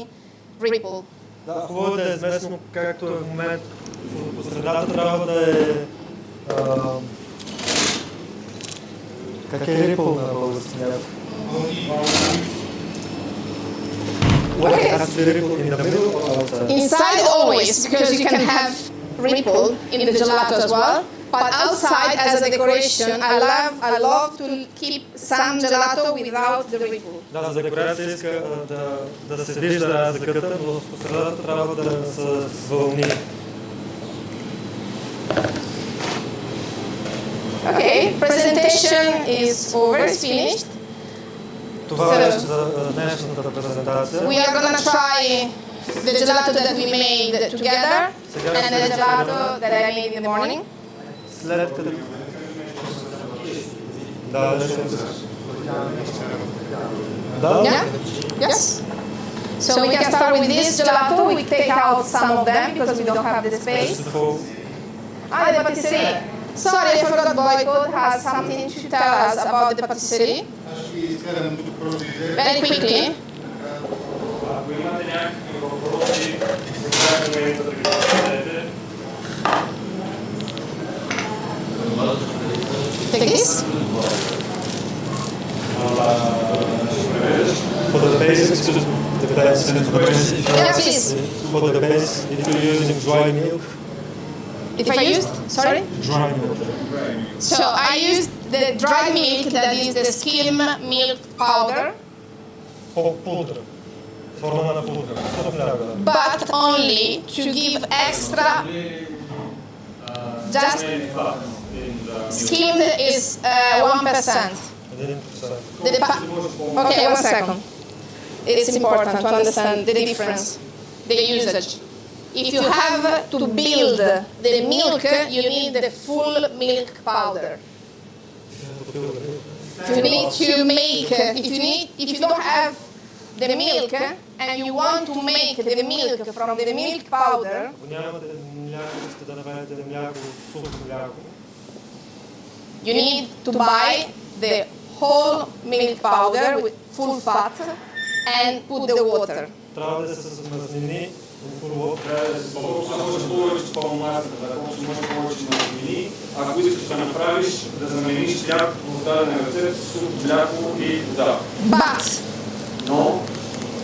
Speaker 3: ripple.
Speaker 1: Да, хубаво да е изместно, както е в момента. По средата трябва да е... Как е рипъл на български някой?
Speaker 3: Okay.
Speaker 1: Has to be ripple in the middle or outside?
Speaker 3: Inside always, because you can have ripple in the gelato as well. But outside, as a decoration, I love to keep some gelato without the ripple.
Speaker 1: Да, за декорация иска да се вижда разликата, но по средата трябва да са с вълни.
Speaker 3: Okay, presentation is over, it's finished.
Speaker 1: Това беше за днешната презентация.
Speaker 3: We are gonna try the gelato that we made together and the gelato that I made in the morning.
Speaker 1: След като... Да,
Speaker 3: Yeah? Yes. So we can start with this gelato. We take out some of them because we don't have the space. Ah, the patisserie. Sorry, I forgot Boycott has something to tell us about the patisserie. Very quickly.
Speaker 5: Ако имате някакви въпроси, сега в момента да ги зададете.
Speaker 3: Take this.
Speaker 1: For the base, depends
Speaker 3: Yeah, please.
Speaker 1: for the base, if you're using dry milk,
Speaker 3: If I used, sorry?
Speaker 1: dry milk.
Speaker 3: So I used the dry milk, that is the skim milk powder,
Speaker 1: Пудра. Форма на пудра.
Speaker 3: but only to give extra. Just skimmed is 1%.
Speaker 1: 1%.
Speaker 3: Okay, 1 second. It's important to understand the difference, the usage. If you have to build the milk, you need the full milk powder. You need to make, if you don't have the milk and you want to make the milk from the milk powder,
Speaker 1: Ако нямате мляко, искате да направите мляко, сухо мляко,
Speaker 3: you need to buy the whole milk powder with full fat and put the water.
Speaker 1: трябва да се мазнини, първо.
Speaker 5: Трябва да се може повече по-маслена, колкото може повече мазнини. Ако искаш да направиш, да замениш хляб в дадена рецепта с сухо мляко и вода.
Speaker 3: But
Speaker 5: Но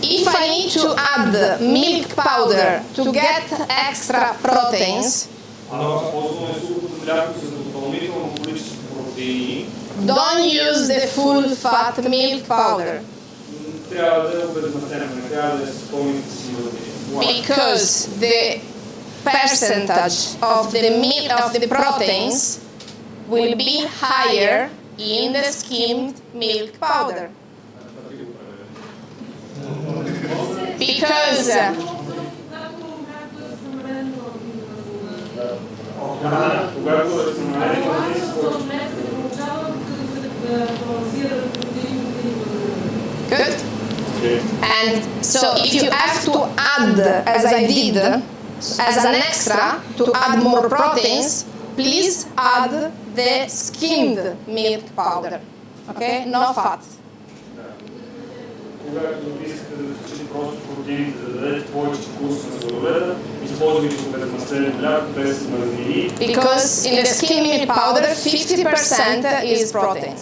Speaker 3: if I need to add milk powder to get extra proteins,
Speaker 5: ако използваме сухото мляко за допълнително количество протеини,
Speaker 3: don't use the full fat milk powder
Speaker 5: трябва да е обезмастено, не трябва да е с пълните силови.
Speaker 3: because the percentage of the proteins will be higher in the skimmed milk powder. Because
Speaker 5: Когато се намери
Speaker 3: good. And so if you have to add, as I did, as an extra, to add more proteins, please add the skimmed milk powder. Okay? No fat.
Speaker 5: когато искате да качите просто протеините, да дадете повече вкус на сладоледа, използвайте го безмаслено мляко, без мазнини.
Speaker 3: Because in the skimmed milk powder, 50% is proteins.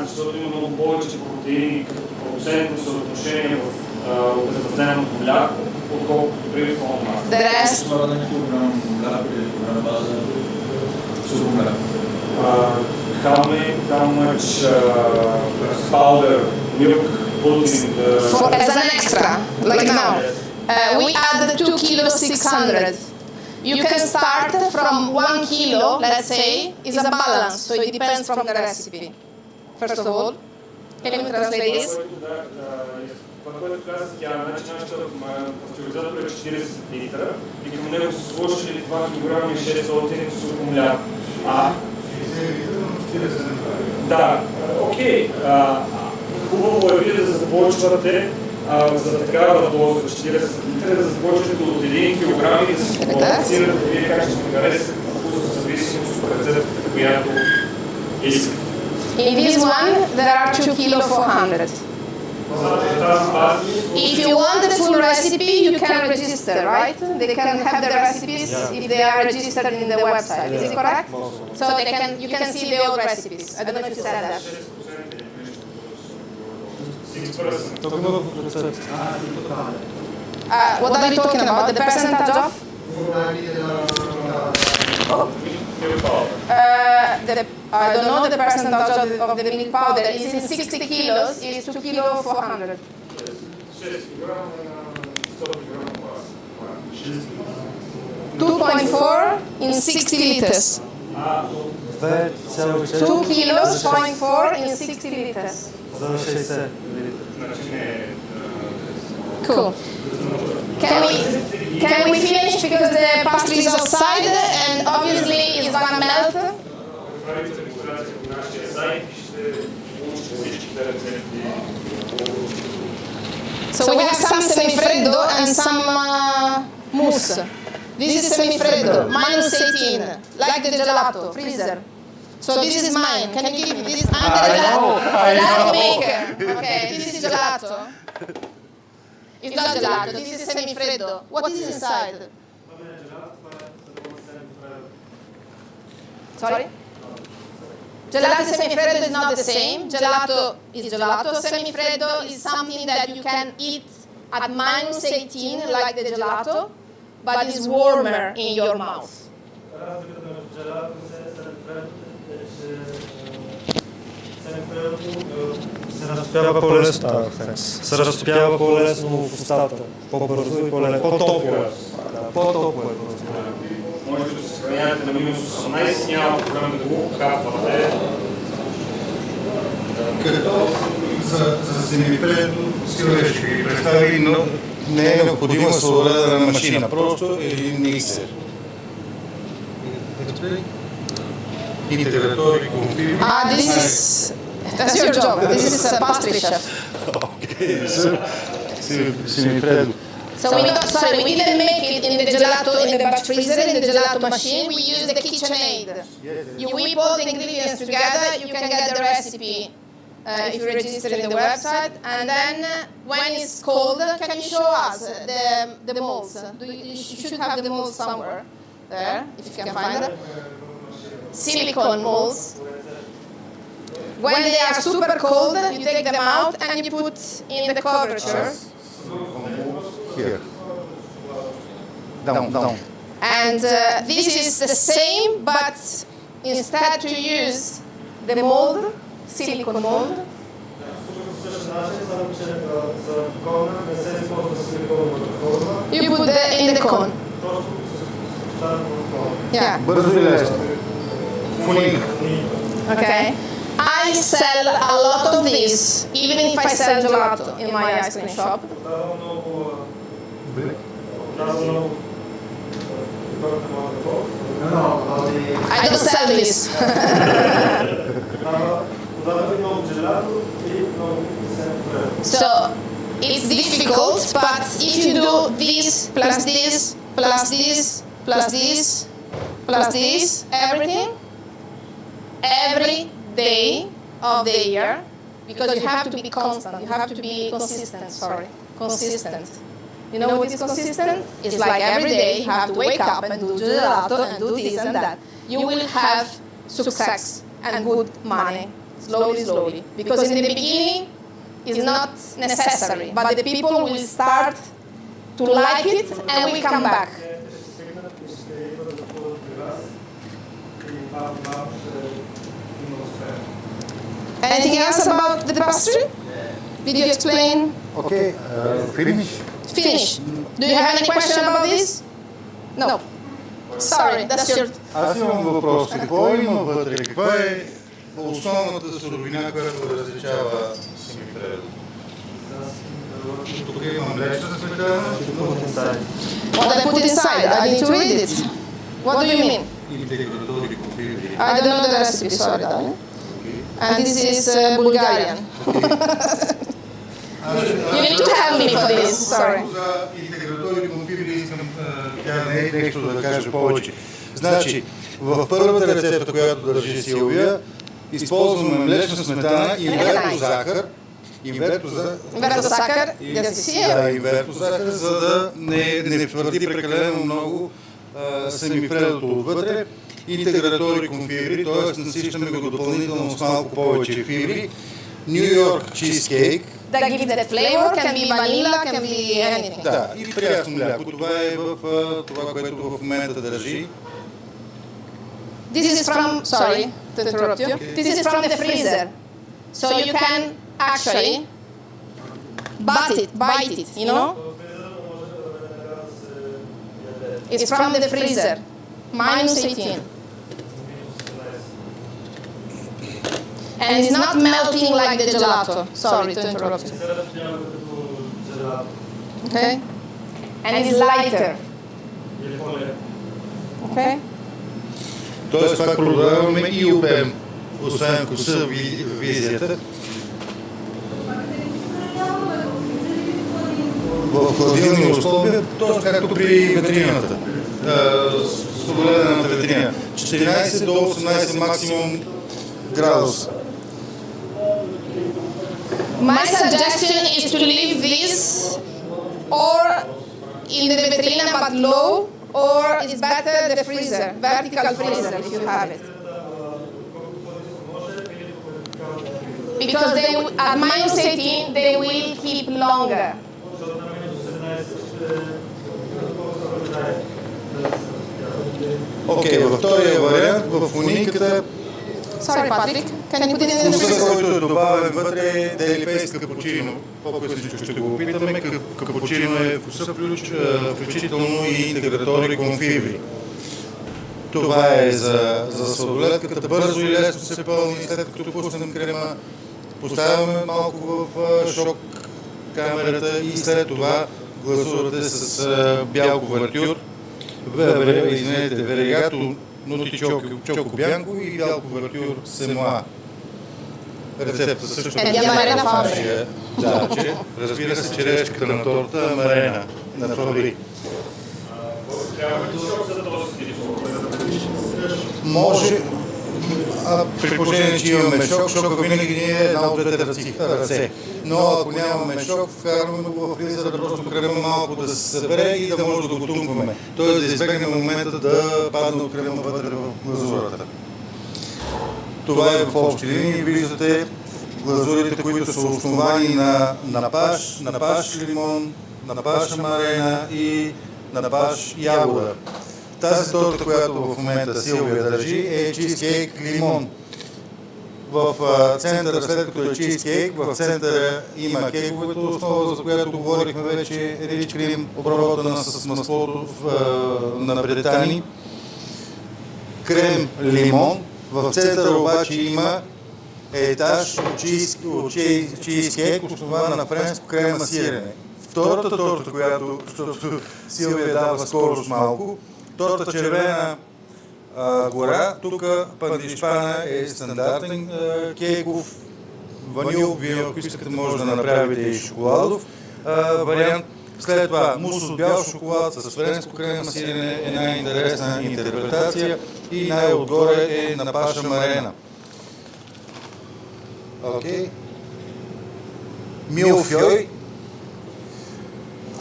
Speaker 5: Защото има много повече протеини като процентно съотношение в безмасленото мляко, отколкото при пълно
Speaker 3: The rest,
Speaker 5: how much powder milk put in the...
Speaker 3: as an extra, like now. We add 2 kilos 600. You can start from 1 kilo, let's say, is a balance, so it depends from the recipe. First of all, can you translate this?
Speaker 5: Това, което казах тя, значи нашата пастеризатор е 40 литра и към него са сложили 2 кг и 600 сухо мляко. Да, окей. Хубаво е вие да започвате за такава доза 40 литра, да започвате от 1 кг и да се балансирате вие как ще ви хареса вкуса в зависимост от рецептата, която искате.
Speaker 3: In this one, there are 2 kilo 400. If you want the full recipe, you can register, right? They can have the recipes if they are registered in the website. Is it correct? So you can see the old recipes. I don't know if you said that. What are you talking about? The percentage of? I don't know the percentage of the milk powder. It's in 60 kilos. It's 2 kilo 400. 2.4 in 60 liters. 2 kilos, 0.4 in 60 liters.
Speaker 1: За 60 литра.
Speaker 3: Cool. Can we finish because the pastry is outside and obviously it's gonna melt?
Speaker 5: Правите регистрация в нашия сайт и ще получите всичките рецепти.
Speaker 3: So we have some semifreddo and some mousse. This is semifreddo, minus 18, like the gelato, freezer. So this is mine. Can you give me this? I'm the gelato maker. Okay, this is gelato. It's not gelato, this is semifreddo. What is inside? Sorry? Gelato and semifreddo is not the same. Gelato is gelato. Semifreddo is something that you can eat at minus 18 like the gelato, but it's warmer in your mouth.
Speaker 1: Разликата между джелато и семифредото е, че семифредото се разтопява по-лесно. Се разтопява по-лесно в устата, по-бързо и по-топло. По-топло е просто.
Speaker 5: Можете да се съхранявате на минус 18, няма проблем да го капвате.
Speaker 4: Като за семифредото сигурно ще ви представи, но не е необходима сладоледна машина, просто един миксер. Интегратори, конфирми.
Speaker 3: That's your job. This is a pastry chef.
Speaker 4: Окей, семифредо.
Speaker 3: So we didn't make it in the gelato, in the batch freezer, in the gelato machine. We used the KitchenAid. You whip all the ingredients together. You can get the recipe if you register in the website. And then when it's cold, can you show us the molds? You should have the molds somewhere there, if you can find them. Silicone molds. When they are super cold, you take them out and you put in the curvature.
Speaker 4: Here. Down.
Speaker 3: And this is the same, but instead to use the mold, silicone mold. You put in the cone. Yeah.
Speaker 4: Бързо и лесно.
Speaker 3: Okay. I sell a lot of this, even if I sell gelato in my ice cream shop. I don't sell this. So it's difficult, but if you do this plus this plus this plus this plus this, everything, every day of the year, because you have to be constant, you have to be consistent. You know what is consistent? It's like every day you have to wake up and do gelato and do this and that. You will have success and good money, slowly. Because in the beginning, it's not necessary, but the people will start to like it and will come back. Anything else about the pastry? Did you explain?
Speaker 4: Okay, finish.
Speaker 3: Finish. Do you have any question about this? No. Sorry, that's your...
Speaker 4: Аз имам въпрос. Какво има вътре? Каква е основната суровина, която различава семифредото? Тук има млечна сметана.
Speaker 3: What I put inside? I need to read it. What do you mean?
Speaker 4: Интегратори, конфирми.
Speaker 3: I don't know the recipe, sorry, darling. And this is Bulgarian. You need to help me for this, sorry.
Speaker 4: За интегратори, конфирми искам нещо да кажа повече. Значи, в първата рецепта, която държи Силвия, използваме млечна сметана и инвертозахар.
Speaker 3: Инвертозахар,
Speaker 4: инвертозахар, за да не твърди прекалено много семифредото отвътре. Интегратори, конфирми, т.е. насищаме го допълнително с малко повече фибри. Ню Йорк чизкейк.
Speaker 3: That gives that flavor, can be vanilla, can be anything.
Speaker 4: Да, и прясно мляко. Това е в това, което в момента държи.
Speaker 3: This is from, sorry to interrupt you, this is from the freezer. So you can actually bite it, you know? It's from the freezer, minus 18. And it's not melting like the gelato. Sorry to interrupt you. Okay? And it's lighter. Okay?
Speaker 4: Тоест пак продаваме и обем, освен вкуса, визията. В хладилни условия, т.е. както при ветрината, сладоледената ветрина, 14 до 18 максимум градуса.
Speaker 3: My suggestion is to leave this or in the vitrina but low, or it's better the freezer, vertical freezer if you have it. Because they at -18 they will keep longer.
Speaker 4: Окей, във втория вариант, в униката,
Speaker 3: Sorry, Patrick. Can you put it in the
Speaker 4: вкуса,
Speaker 3: freezer?
Speaker 4: който е добавен вътре, е делипейс капучино. По-късно ще го опитаме. Капучино е вкуса, включително и интегратори конфибри. Това е за сладоледката. Бързо и лесно се пълни. След като пуснем крема, поставяме малко в шок камерата и след това гласувате с бял кувертюр. Веригато, ноти чоко бянко и бял кувертюр семуа. Рецепта също
Speaker 3: Фабри.
Speaker 4: Да, разбира се, черешката на торта Марена на Фабри.
Speaker 5: Трябва ли шок за този стил?
Speaker 4: Може, при положение, че имаме шок, шока винаги ни е една от двете ръце. Но ако нямаме шок, вкарваме го в фризера, просто крема малко да се събере и да може да го тункваме. Тоест да избегнем момента да падне от крема вътре в глазурата. Това е в общи линии. Виждате глазурите, които са основани на паш лимон, на паш марена и на паш ягода. Тази торта, която в момента Силвия държи, е чизкейк лимон. В центъра, след като е чизкейк, в центъра има кейковата основа, за която говорихме вече, рич крем, обработена с маслото на Британия. Крем лимон. В центъра обаче има етаж от чизкейк, основана на френско крема сирене. Втората торта, която Силвия дава скорост малко, торта червена гора, тук пандишпана е стандартен кейков, ванил, вие ако искате може да направите и шоколадов вариант. След това мус от бял шоколад с френско крема сирене е най-интересна интерпретация и най-отгоре е на паша марена. Окей. Милфьой.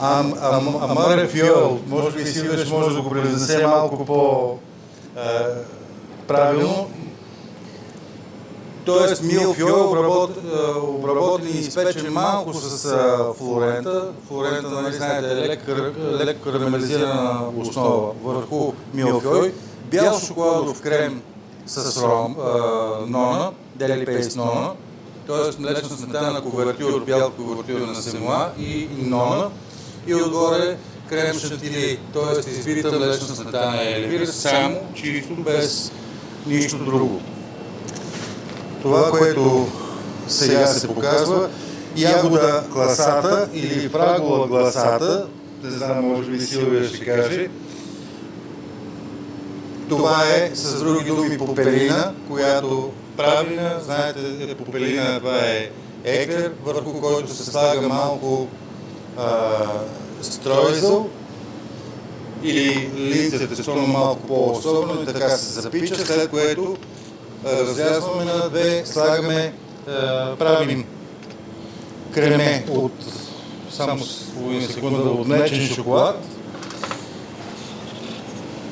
Speaker 4: Амаре фьол, може би Силвия може да го произнесе малко по-правилно. Тоест милфьой обработен и изпечен малко с флорента. Флорента, нали знаете, е леко карамелизирана основа върху милфьой. Бял шоколадов крем с нона, дели пейст нона. Тоест млечна сметана кувертюр, бял кувертюр на семуа и нона. И отгоре крем шантили, т.е. избита млечна сметана елевир, само чисто, без нищо друго. Това, което сега се показва, ягода гласата или фрагула гласата, не знам, може би Силвия ще каже, това е с други думи попелина, която правилна, знаете, попелина, това е еклер, върху който се слага малко стройзъл или линце тестовно малко по-особено и така се запича, след което разрязваме на две, слагаме, правим креме от само с половина секунда от млечен шоколад,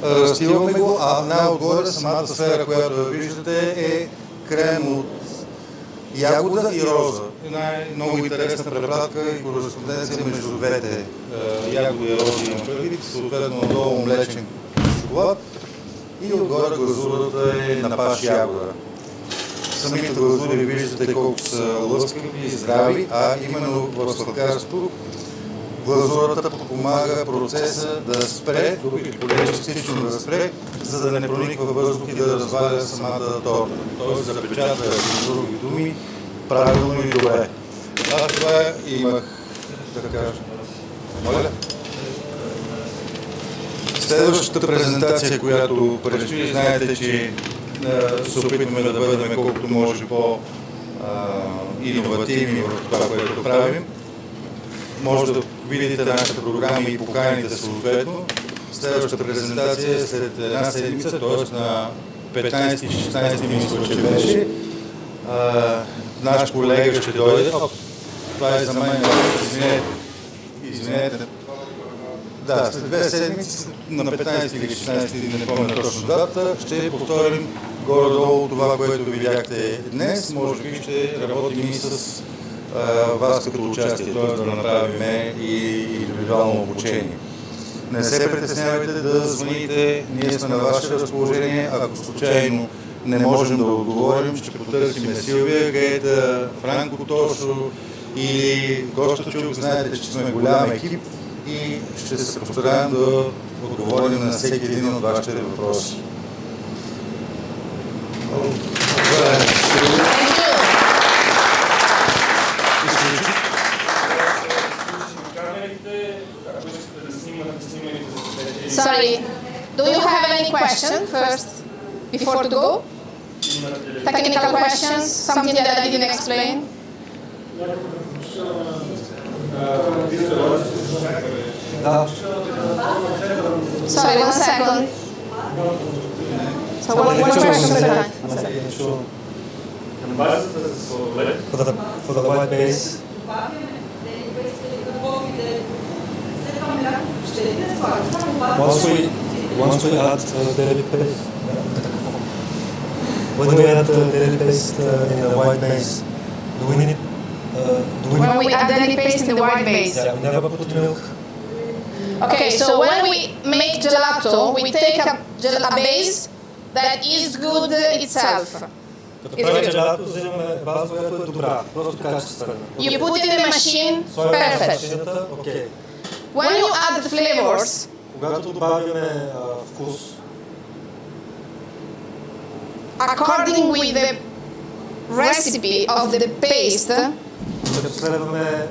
Speaker 4: разстилваме го, а най-отгоре самата сфера, която виждате, е крем от ягода и роза. Много интересна препратка и кореспонденция между двете ягода и роза има предвид, съответно надолу млечен шоколад и отгоре глазурата е на паш ягода. Самите глазури виждате колко са лъскави и здрави, а именно в сладкарството глазурата подпомага процеса да спре, или поне частично да спре, за да не прониква въздух и да разваля самата торта. Тоест запечатва, с други думи, правилно и добре. Аз това имах да кажа. Моля? Следващата презентация, която предстои, знаете, че се опитваме да бъдем колкото може по-иновативни в това, което правим. Може да видите нашата програма и поканите съответно. Следващата презентация е след една седмица, т.е. на 15 и 16 мисля, че беше. Наш колега ще дойде. Това е за мен. Извинете. Да, след 2 седмици, на 15 или 16, не помня точно дата, ще повторим горе-долу това, което видяхте днес. Може би ще работим и с вас като участие, т.е. да направим и индивидуално обучение. Не се притеснявайте да звъните, ние сме на ваше разположение. Ако случайно не можем да отговорим, ще потърсим Силвия, Гейта, Франко Тошо или Коста Чук. Знаете, че сме голям екип и ще се постараем да отговорим на всеки един от вашите въпроси.
Speaker 3: Sorry, do you have any question first, before to go? Technical questions, something that I didn't explain? Sorry, 1 second. So one question at a time.
Speaker 1: For the white base. Once we add daily paste, when we add daily paste in the white base, do we need?
Speaker 3: When we add daily paste in the white base.
Speaker 1: Yeah, we never put milk.
Speaker 3: Okay, so when we make gelato, we take a base that is good itself.
Speaker 1: Като правим джелато, взимаме база, която е добра, просто качествена.
Speaker 3: You put it in the machine, perfect.
Speaker 1: Okay.
Speaker 3: When you add the flavors,
Speaker 1: когато добавяме вкус,
Speaker 3: according with the recipe of the paste,
Speaker 1: като следваме,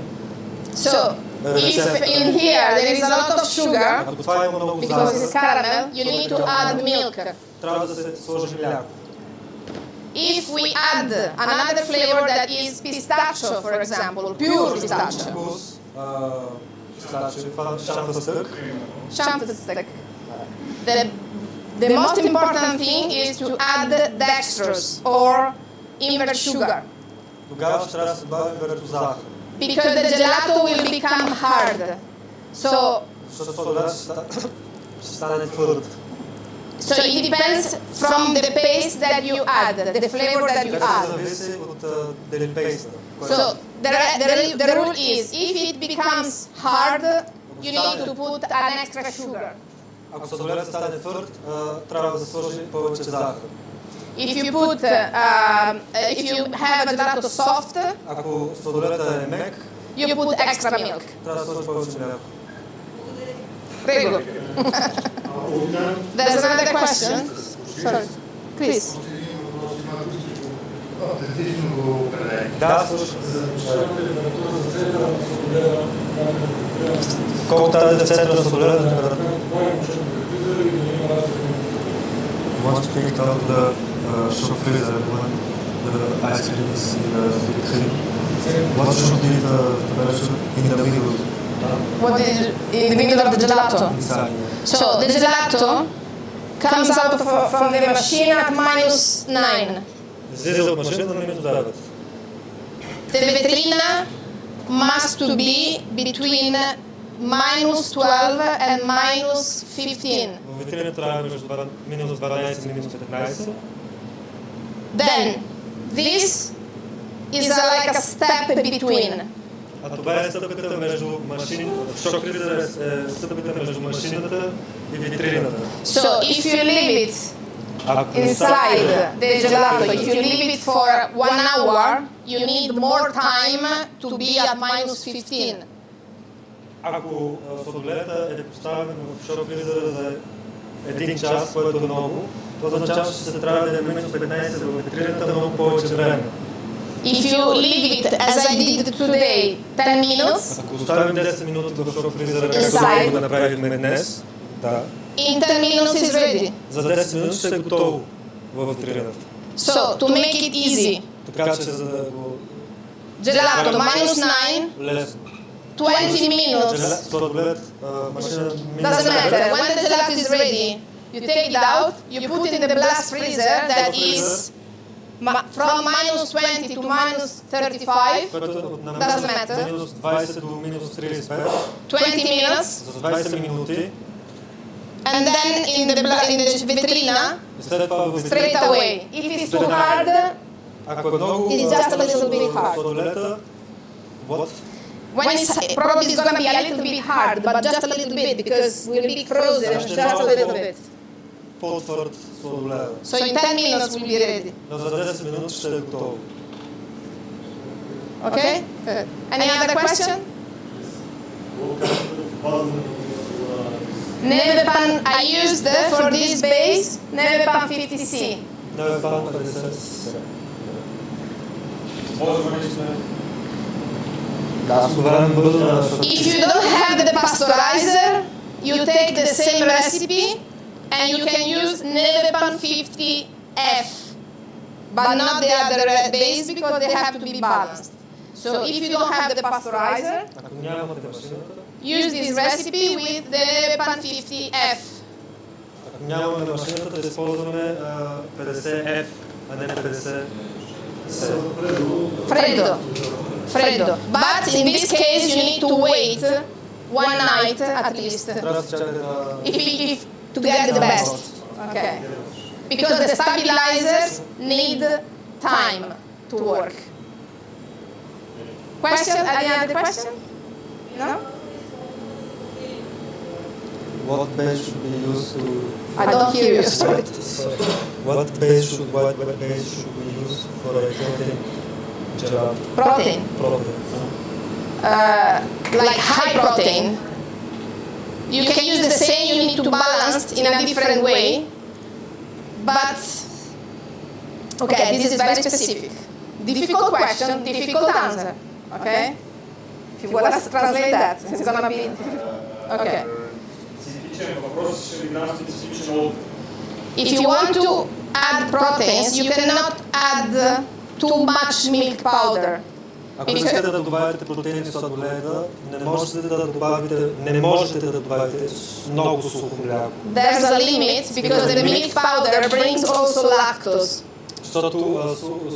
Speaker 3: so if in here there is a lot of sugar,
Speaker 1: ако това има много
Speaker 3: because it's
Speaker 1: захар,
Speaker 3: caramel, you need to add milk.
Speaker 1: трябва да се сложи мляко.
Speaker 3: If we add another flavor that is pistachio, for example, pure pistachio,
Speaker 1: Вкус, шампанстък.
Speaker 3: champstick, the most important thing is to add dextrose or invert sugar,
Speaker 1: Тогава ще трябва да се добавим верето захар.
Speaker 3: because the gelato will become hard. So
Speaker 1: Защото сладолед ще стане твърд.
Speaker 3: So it depends from the paste that you add, the flavor that you
Speaker 1: Така
Speaker 3: add.
Speaker 1: зависи от дали пейста.
Speaker 3: So the rule is, if it becomes hard, you need to put an extra sugar.
Speaker 1: Ако сладоледът стане твърд, трябва да се сложи повече захар.
Speaker 3: If you have a gelato soft,
Speaker 1: Ако сладоледът е мек,
Speaker 3: you put extra milk.
Speaker 1: трябва да сложи повече мляко.
Speaker 3: Very good. There's another question. Sorry, please.
Speaker 1: Да, слушай. Колко тази в центъра на сладоледа? Once you take out the shop freezer, when the ice cream is in the big cream, what should be the temperature in the middle?
Speaker 3: What is in the middle of the gelato?
Speaker 1: Inside.
Speaker 3: So the gelato comes out from the machine at -9.
Speaker 1: Излиза от машината на минус 9.
Speaker 3: The vetrina must to be between -12 and -15.
Speaker 1: В витрината трябва между минус 12 и минус 15.
Speaker 3: Then this is like a step between.
Speaker 1: А това е стъпката между машината, шок фризер е стъпката между машината и витрината.
Speaker 3: So if you leave it inside the gelato, if you leave it for 1 hour, you need more time to be at -15.
Speaker 1: Ако сладоледът е поставен в шок фризера за 1 час, което е много, това означава, че ще се трябва да е минус 15 в витрината много повече време.
Speaker 3: If you leave it as I did today, 10 minutes,
Speaker 1: Ако оставим 10 минути в фризера,
Speaker 3: Inside.
Speaker 1: както го направихме днес, да,
Speaker 3: in 10 minutes is ready.
Speaker 1: за 10 минути ще е готово в витрината.
Speaker 3: So, to make it easy,
Speaker 1: Така че за да го
Speaker 3: gelato -9,
Speaker 1: лесно.
Speaker 3: 20 minutes.
Speaker 1: Сладолед, машина
Speaker 3: Doesn't matter. When the gelato is ready, you take it out, you put in the blast freezer that is from -20 to -35, Doesn't matter.
Speaker 1: Минус 20 до минус 35,
Speaker 3: 20 minutes,
Speaker 1: за 20 минути.
Speaker 3: and then in the vitrina,
Speaker 1: И след това в
Speaker 3: straight away. If it's too hard,
Speaker 1: Ако е много
Speaker 3: It's just a little bit hard.
Speaker 1: сладолета, what?
Speaker 3: when it's probably it's gonna be a little bit hard, but just a little bit because we'll be frozen just a little bit.
Speaker 1: По-твърд сладоледа.
Speaker 3: So in 10 minutes we'll be ready.
Speaker 1: Но за 10 минути ще е готово.
Speaker 3: Okay? Good. Any other question? Nevepan I used for this base, Nevepan 50C.
Speaker 1: Не е пан 50. Да, аз говорим бързо, защото
Speaker 3: If you don't have the pasteurizer, you take the same recipe and you can use Nevepan 50F, but not the other base because they have to be balanced. So if you don't have the pasteurizer,
Speaker 1: ако нямате машината,
Speaker 3: use this recipe with the Nevepan 50F.
Speaker 1: ако нямаме машината, да използваме 50F, а не 50C.
Speaker 3: Freddo. But in this case, you need to wait one night at least
Speaker 1: Трябва да се чакате на...
Speaker 3: if to get the best. Okay. Because the stabilizers need time to work. Question? Any other question? No?
Speaker 1: What base should be used to...
Speaker 3: I don't hear you. Sorry.
Speaker 1: What base should we use for a protein gelato?
Speaker 3: Protein.
Speaker 1: Protein.
Speaker 3: Like high protein. You can use the same, you need to balance in a different way. But, okay, this is very specific. Difficult question, difficult answer. Okay? If you want to translate that, it's going to be... Okay. If you want to add proteins, you cannot add too much milk powder.
Speaker 1: Ако искате да добавите протеини в сладоледа, не можете да добавите много сухо мляко.
Speaker 3: There's a limit because the milk powder brings also lactose.
Speaker 1: Защото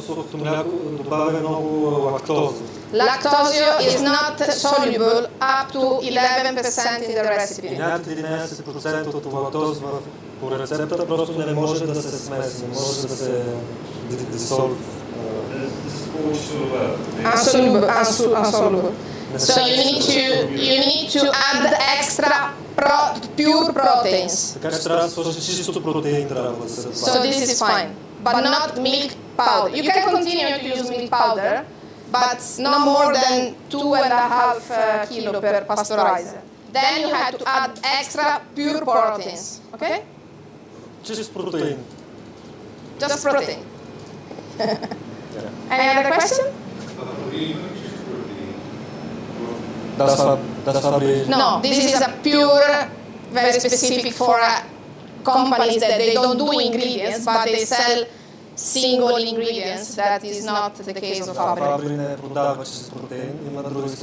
Speaker 1: сухото мляко добавя много лактоза.
Speaker 3: Lactose is not soluble up to 11% in the
Speaker 1: И
Speaker 3: recipe.
Speaker 1: над 11% от лактоз по рецептата просто не може да се смеси, не може да се дисолва.
Speaker 3: Unsoluble. So you need to add extra pure proteins.
Speaker 1: Така че трябва да сложи чисто протеин, трябва да се
Speaker 3: So
Speaker 1: добави.
Speaker 3: this is fine, but not milk powder. You can continue to use milk powder, but no more than 2.5 kilo per pasteurizer. Then you have to add extra pure proteins. Okay?
Speaker 1: Чист протеин.
Speaker 3: Just protein. Any other question?
Speaker 1: Das Fabri.
Speaker 3: No, this is a pure, very specific for companies that they don't do ingredients, but they sell single ingredients. That is not the case of Fabri.
Speaker 1: Фабри не продава чист протеин, има други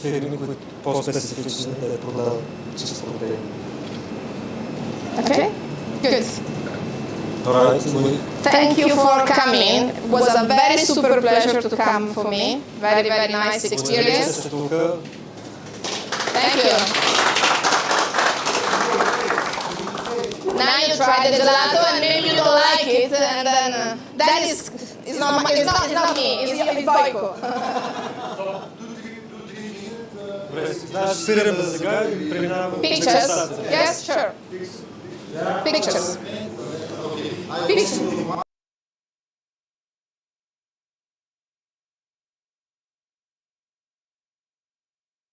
Speaker 1: фирми, които по-специфични да продават чист протеин.
Speaker 3: Okay? Good.
Speaker 1: Alright,
Speaker 3: Thank you for coming. It was a very super pleasure to come for me. Very, very nice experience. Thank you. Now you try the gelato and maybe you don't like it, and then that is it's not me. It's Boyko. Pictures? Yes, sure. Pictures.